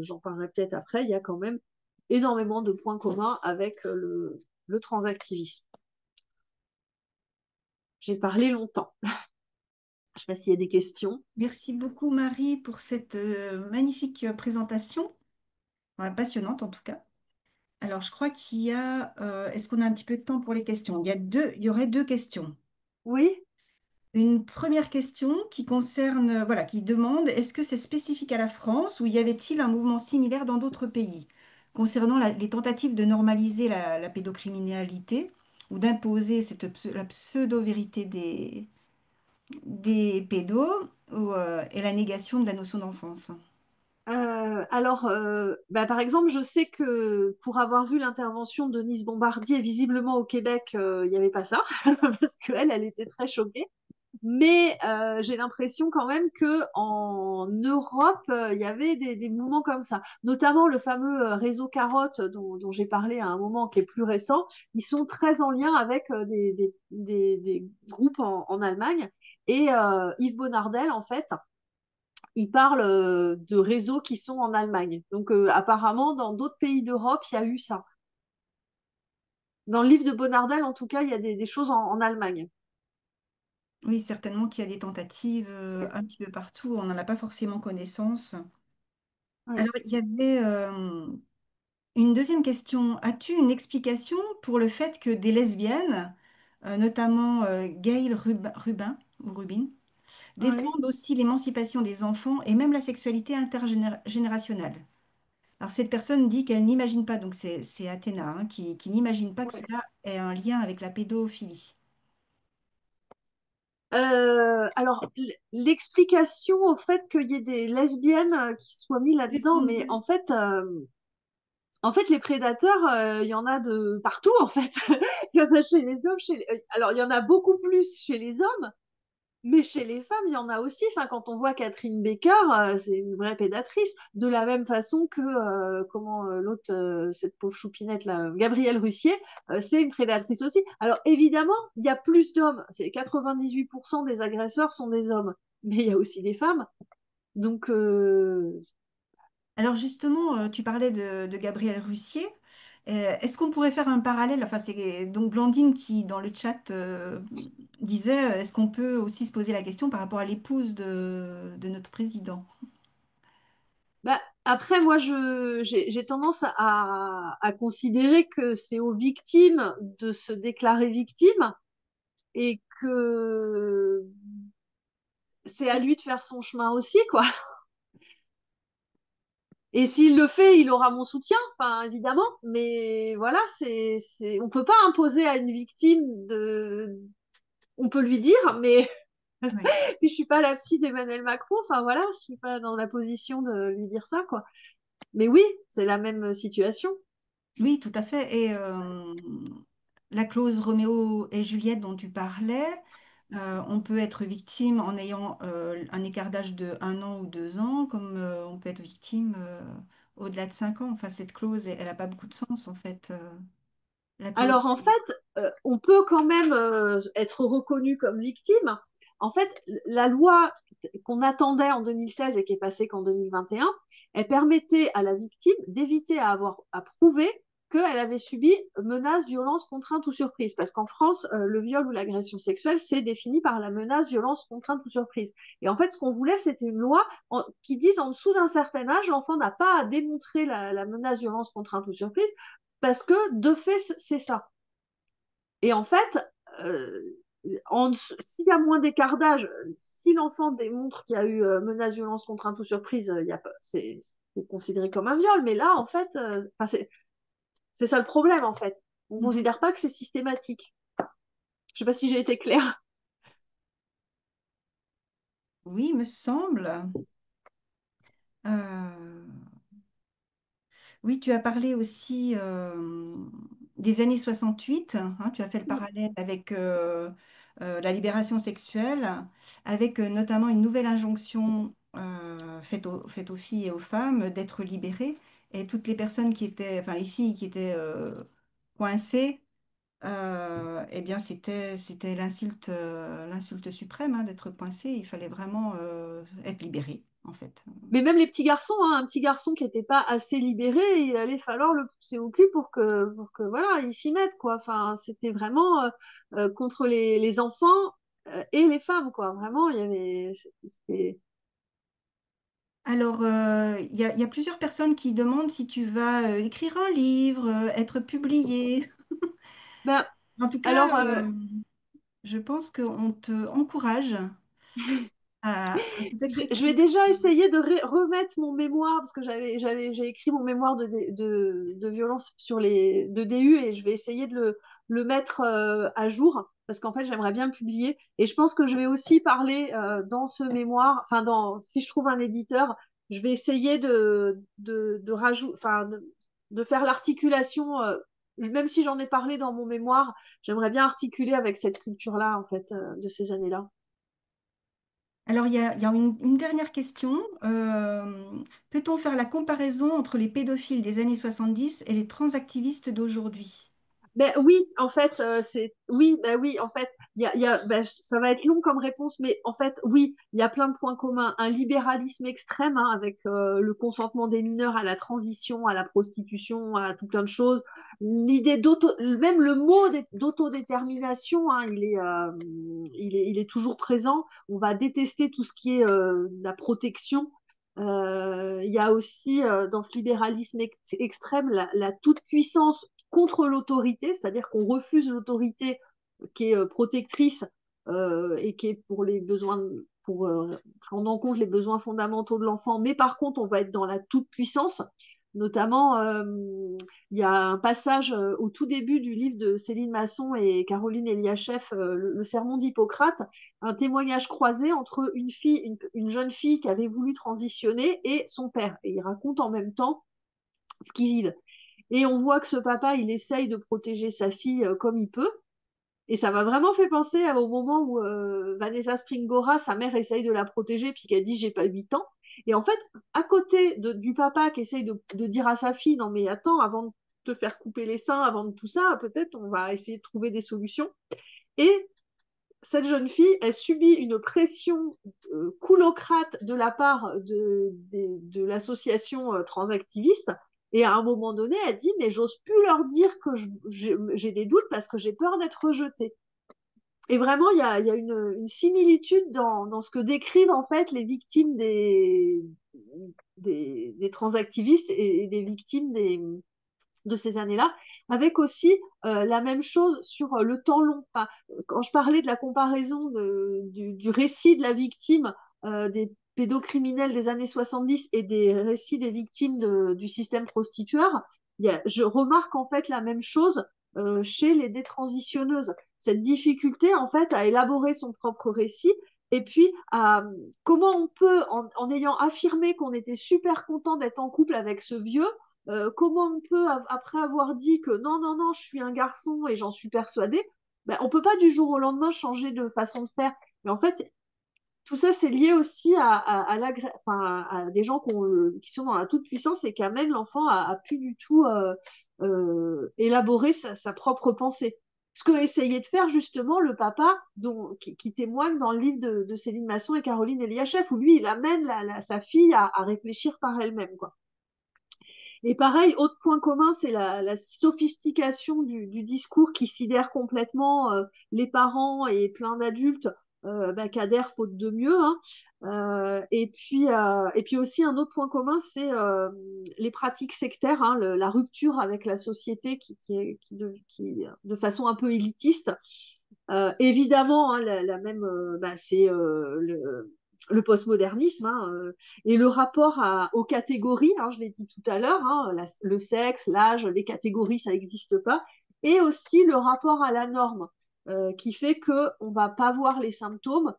j'en parlerai peut-être après, il y a quand même énormément de points communs avec le transactivisme. J'ai parlé longtemps. Je sais pas s'il y a des questions. Merci beaucoup Marie pour cette magnifique présentation, ouais, passionnante en tout cas. Alors je crois qu'il y a, est-ce qu'on a un petit peu de temps pour les questions? Il y aurait deux questions. Oui. Une première question qui concerne, voilà, qui demande, est-ce que c'est spécifique à la France ou y avait-il un mouvement similaire dans d'autres pays concernant les tentatives de normaliser la pédocriminalité ou d'imposer la pseudo-vérité des pédos et la négation de la notion d'enfance? Bah, par exemple, je sais que pour avoir vu l'intervention de Denise Bombardier, visiblement au Québec, il n'y avait pas ça, parce qu'elle, elle était très choquée. Mais j'ai l'impression quand même que en Europe, il y avait des mouvements comme ça, notamment le fameux réseau Carotte dont j'ai parlé à un moment qui est plus récent. Ils sont très en lien avec des groupes en Allemagne. Et Yves Bonnardel, en fait, il parle de réseaux qui sont en Allemagne. Donc apparemment, dans d'autres pays d'Europe, il y a eu ça. Dans le livre de Bonnardel, en tout cas, il y a des choses en Allemagne. Oui, certainement qu'il y a des tentatives un petit peu partout, on n'en a pas forcément connaissance. Ouais. Alors, il y avait une deuxième question. As-tu une explication pour le fait que des lesbiennes, notamment Gail Rubin, ou Rubin, Oui. défendent aussi l'émancipation des enfants et même la sexualité intergénérationnelle? Alors, cette personne dit qu'elle n'imagine pas, donc c'est Athéna, hein, qui n'imagine pas que Ouais. cela ait un lien avec la pédophilie. Alors, l'explication au fait qu'il y ait des lesbiennes qui soient mis là-dedans, mais Défendu. en fait, les prédateurs, il y en a de partout, en fait. Il y en a chez les hommes, alors il y en a beaucoup plus chez les hommes, mais chez les femmes, il y en a aussi. Enfin, quand on voit Catherine Baker, c'est une vraie pédatrice. De la même façon que l'autre, cette pauvre choupinette là, Gabrielle Russier, c'est une prédatrice aussi. Alors évidemment, il y a plus d'hommes. C'est 98% des agresseurs sont des hommes, mais il y a aussi des femmes. Donc Alors justement, tu parlais de Gabriel Russier. Est-ce qu'on pourrait faire un parallèle? Enfin, c'est donc Blandine qui, dans le chat, disait, est-ce qu'on peut aussi se poser la question par rapport à l'épouse de notre président? bah, après, moi, j'ai tendance à considérer que c'est aux victimes de se déclarer victimes et que c'est à lui de faire son chemin aussi, quoi. Et s'il le fait, il aura mon soutien, enfin, évidemment. Mais voilà, on peut pas imposer à une victime de, on peut lui dire, mais Oui. je suis pas la psy d'Emmanuel Macron. Enfin voilà, je suis pas dans la position de lui dire ça, quoi. Mais oui, c'est la même situation. Oui, tout à fait. Et la clause Roméo et Juliette dont tu parlais, on peut être victime en ayant un écart d'âge de 1 an ou 2 ans, comme on peut être victime au-delà de 5 ans. Enfin, cette clause, elle n'a pas beaucoup de sens, en fait. La clause. Alors en fait, on peut quand même être reconnu comme victime. En fait, la loi qu'on attendait en 2016 et qui est passée qu'en 2021, elle permettait à la victime d'éviter à avoir à prouver qu'elle avait subi menace, violence, contrainte ou surprise. Parce qu'en France, le viol ou l'agression sexuelle, c'est défini par la menace, violence, contrainte ou surprise. Et en fait, ce qu'on voulait, c'était une loi qui dise en dessous d'un certain âge, l'enfant n'a pas à démontrer la menace, violence, contrainte ou surprise parce que de fait, c'est ça. Et en fait, euh, s'il y a moins d'écart d'âge, si l'enfant démontre qu'il y a eu menace, violence, contrainte ou surprise, c'est considéré comme un viol. Mais là, en fait, c'est ça le problème, en fait. On ne Mhm. considère pas que c'est systématique. Je ne sais pas si j'ai été claire. Oui, il me semble. Euh, Oui, tu as parlé aussi des années 68, hein, tu as fait le parallèle avec la libération sexuelle, avec notamment une nouvelle injonction faite aux filles et aux femmes d'être libérées. Et toutes les personnes qui étaient, enfin les filles qui étaient coincées, eh bien c'était l'insulte suprême hein, d'être coincé. Il fallait vraiment être libéré, en fait. Mais même les petits garçons, hein, un petit garçon qui n'était pas assez libéré, il allait falloir le pousser au cul pour que voilà, il s'y mette, quoi. Enfin, c'était vraiment contre les enfants. et les femmes, quoi. Vraiment, il y avait. Alors, il y a plusieurs personnes qui demandent si tu vas écrire un livre, être publié. Ben, En tout cas, alors, je pense qu'on te encourage à peut-être je vais écrire. déjà essayer de remettre mon mémoire, parce que j'ai écrit mon mémoire de violence sur de DU, et je vais essayer de le mettre à jour, parce qu'en fait, j'aimerais bien le publier. Et je pense que je vais aussi parler dans ce mémoire, enfin, si je trouve un éditeur, je vais essayer de faire l'articulation, même si j'en ai parlé dans mon mémoire, j'aimerais bien articuler avec cette culture-là, en fait, de ces années-là. Alors, il y a une dernière question. Peut-on faire la comparaison entre les pédophiles des années 70 et les transactivistes d'aujourd'hui? Ben oui, en fait, oui, ben oui, en fait, ben, ça va être long comme réponse, mais en fait, oui, il y a plein de points communs. Un libéralisme extrême, hein, avec le consentement des mineurs à la transition, à la prostitution, à tout plein de choses. L'idée même le mot d'autodétermination, hein, il est toujours présent. On va détester tout ce qui est la protection. Il y a aussi dans ce libéralisme extrême la toute-puissance contre l'autorité, c'est-à-dire qu'on refuse l'autorité qui est protectrice et qui est pour les besoins, pour prendre en compte les besoins fondamentaux de l'enfant, mais par contre, on va être dans la toute-puissance. Notamment, il y a un passage au tout début du livre de Céline Masson et Caroline Eliachef, le Sermon d'Hippocrate, un témoignage croisé entre une jeune fille qui avait voulu transitionner et son père. Et il raconte en même temps ce qu'ils vivent. Et on voit que ce papa, il essaye de protéger sa fille comme il peut. Et ça m'a vraiment fait penser au moment où Vanessa Springora, sa mère, essaye de la protéger, puis qu'elle dit j'ai pas 8 ans. Et en fait, à côté du papa qui essaye de dire à sa fille non mais attends, avant de te faire couper les seins, avant de tout ça, peut-être on va essayer de trouver des solutions. Et cette jeune fille, elle subit une pression coulocrate de la part de l'association transactiviste. Et à un moment donné, elle dit, mais j'ose plus leur dire que j'ai des doutes parce que j'ai peur d'être rejetée. Et vraiment, il y a une similitude dans ce que décrivent en fait les victimes des transactivistes et des victimes de ces années-là, avec aussi la même chose sur le temps long. Enfin, quand je parlais de la comparaison du récit de la victime des pédocriminels des années 70 et des récits des victimes du système prostitueur, je remarque en fait la même chose chez les détransitionneuses. Cette difficulté en fait à élaborer son propre récit et puis comment on peut, en ayant affirmé qu'on était super content d'être en couple avec ce vieux, comment on peut, après avoir dit que non, non, non, je suis un garçon et j'en suis persuadée, ben, on peut pas du jour au lendemain changer de façon de faire. Mais en fait, tout ça, c'est lié aussi enfin, à des gens qui sont dans la toute-puissance et qu'amènent l'enfant à plus du tout élaborer sa propre pensée. Ce que essayait de faire justement le papa qui témoigne dans le livre de Céline Masson et Caroline Eliachef, où lui, il amène sa fille à réfléchir par elle-même, quoi. Et pareil, autre point commun, c'est la sophistication du discours qui sidère complètement les parents et plein d'adultes bah, qu'adhèrent faute de mieux. Hein. Et puis aussi, un autre point commun, c'est les pratiques sectaires, hein, la rupture avec la société qui de façon un peu élitiste. Évidemment, hein, la même, bah, c'est le postmodernisme hein, et le rapport aux catégories, hein, je l'ai dit tout à l'heure, hein, le sexe, l'âge, les catégories, ça n'existe pas, et aussi le rapport à la norme qui fait qu'on ne va pas voir les symptômes.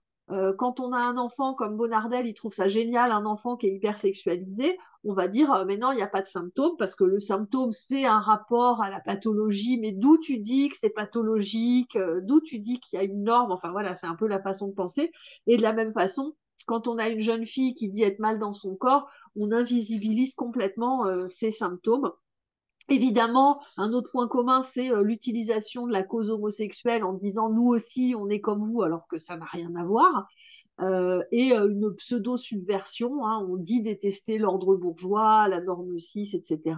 Quand on a un enfant comme Bonardel, il trouve ça génial, un enfant qui est hyper sexualisé, on va dire mais non, il n'y a pas de symptômes parce que le symptôme, c'est un rapport à la pathologie, mais d'où tu dis que c'est pathologique, d'où tu dis qu'il y a une norme, enfin voilà, c'est un peu la façon de penser. Et de la même façon, quand on a une jeune fille qui dit être mal dans son corps, on invisibilise complètement ces symptômes. Évidemment, un autre point commun, c'est l'utilisation de la cause homosexuelle en disant nous aussi, on est comme vous, alors que ça n'a rien à voir. Et une pseudo-subversion, hein, on dit détester l'ordre bourgeois, la norme 6, etc.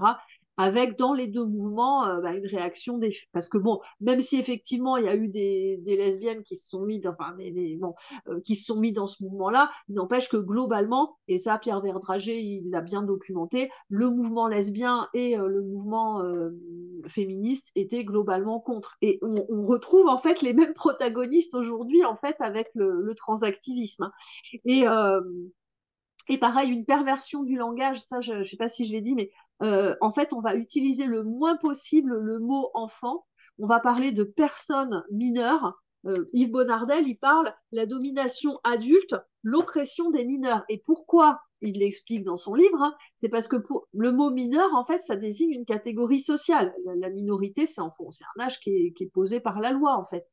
avec dans les deux mouvements une réaction des... Parce que bon, même si effectivement il y a eu des lesbiennes qui se sont mis bon, qui se sont mis dans ce mouvement-là, il n'empêche que globalement, et ça Pierre Verdrager il l'a bien documenté, le mouvement lesbien et le mouvement féministe étaient globalement contre. Et on retrouve en fait les mêmes protagonistes aujourd'hui en fait avec le transactivisme. Et, euh, et pareil, une perversion du langage, ça, je ne sais pas si je l'ai dit, mais en fait, on va utiliser le moins possible le mot enfant. On va parler de personnes mineures. Yves Bonnardel, il parle la domination adulte, l'oppression des mineurs. Et pourquoi il l'explique dans son livre, hein, c'est parce que pour le mot mineur, en fait, ça désigne une catégorie sociale. La minorité, c'est un âge qui est posé par la loi, en fait.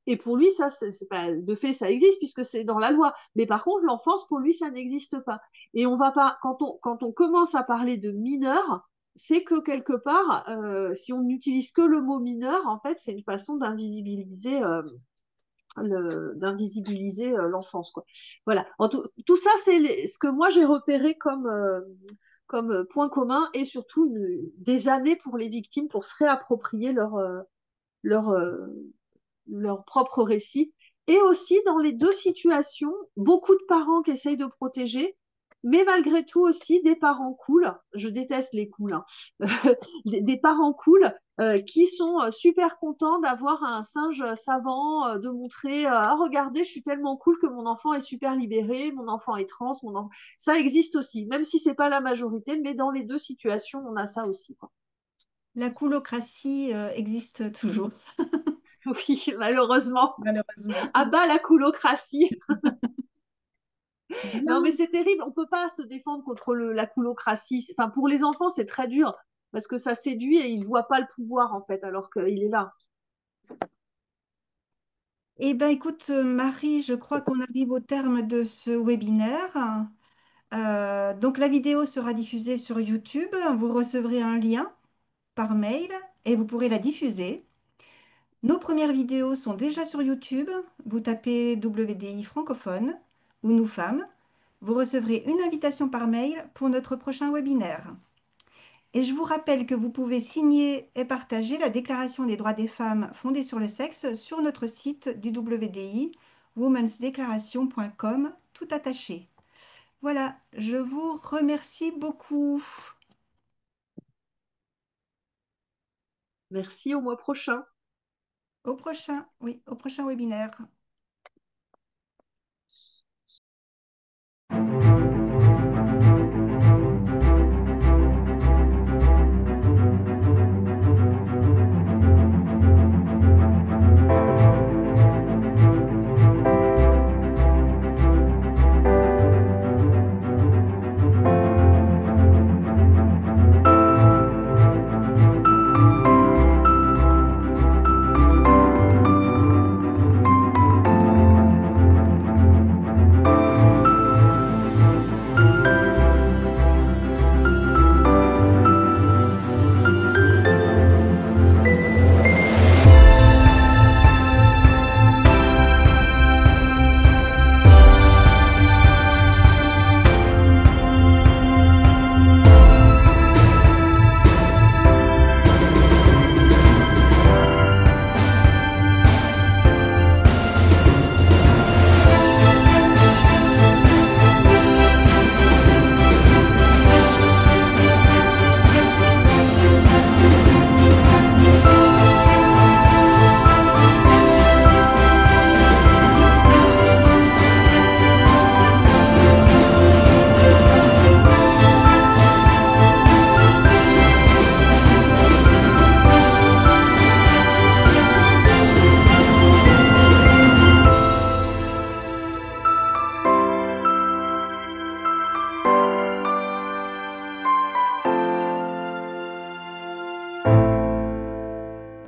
Et pour lui, ça, c'est pas, de fait, ça existe puisque c'est dans la loi. Mais par contre, l'enfance, pour lui, ça n'existe pas. Et on va pas, quand on commence à parler de mineur, c'est que quelque part, si on n'utilise que le mot mineur, en fait, c'est une façon d'invisibiliser l'enfance, quoi. Voilà. Tout ça, c'est ce que moi j'ai repéré comme point commun et surtout des années pour les victimes pour se réapproprier leur, euh, leur propre récit. Et aussi dans les deux situations, beaucoup de parents qui essayent de protéger, mais malgré tout aussi des parents cool, je déteste les cools, hein. Des parents cool qui sont super contents d'avoir un singe savant, de montrer ah regardez, je suis tellement cool que mon enfant est super libéré, mon enfant est trans, ça existe aussi, même si c'est pas la majorité, mais dans les deux situations, on a ça aussi, quoi. La coulocratie existe toujours, Oui, malheureusement. malheureusement. À bas la coulocratie. Non, mais Bien. c'est terrible. On peut pas se défendre contre la coulocratie. Enfin, pour les enfants, c'est très dur parce que ça séduit et ils voient pas le pouvoir en fait, alors qu'il est là. Eh bien, écoute, Marie, je crois qu'on arrive au terme de ce webinaire. Donc, la vidéo sera diffusée sur YouTube. Vous recevrez un lien par mail et vous pourrez la diffuser. Nos premières vidéos sont déjà sur YouTube. Vous tapez WDI francophone ou nous femmes. Vous recevrez une invitation par mail pour notre prochain webinaire. Et je vous rappelle que vous pouvez signer et partager la Déclaration des droits des femmes fondée sur le sexe sur notre site du WDI, womensdeclaration.com, tout attaché. Voilà, je vous remercie beaucoup. Merci, au mois prochain. Au prochain, oui, au prochain webinaire.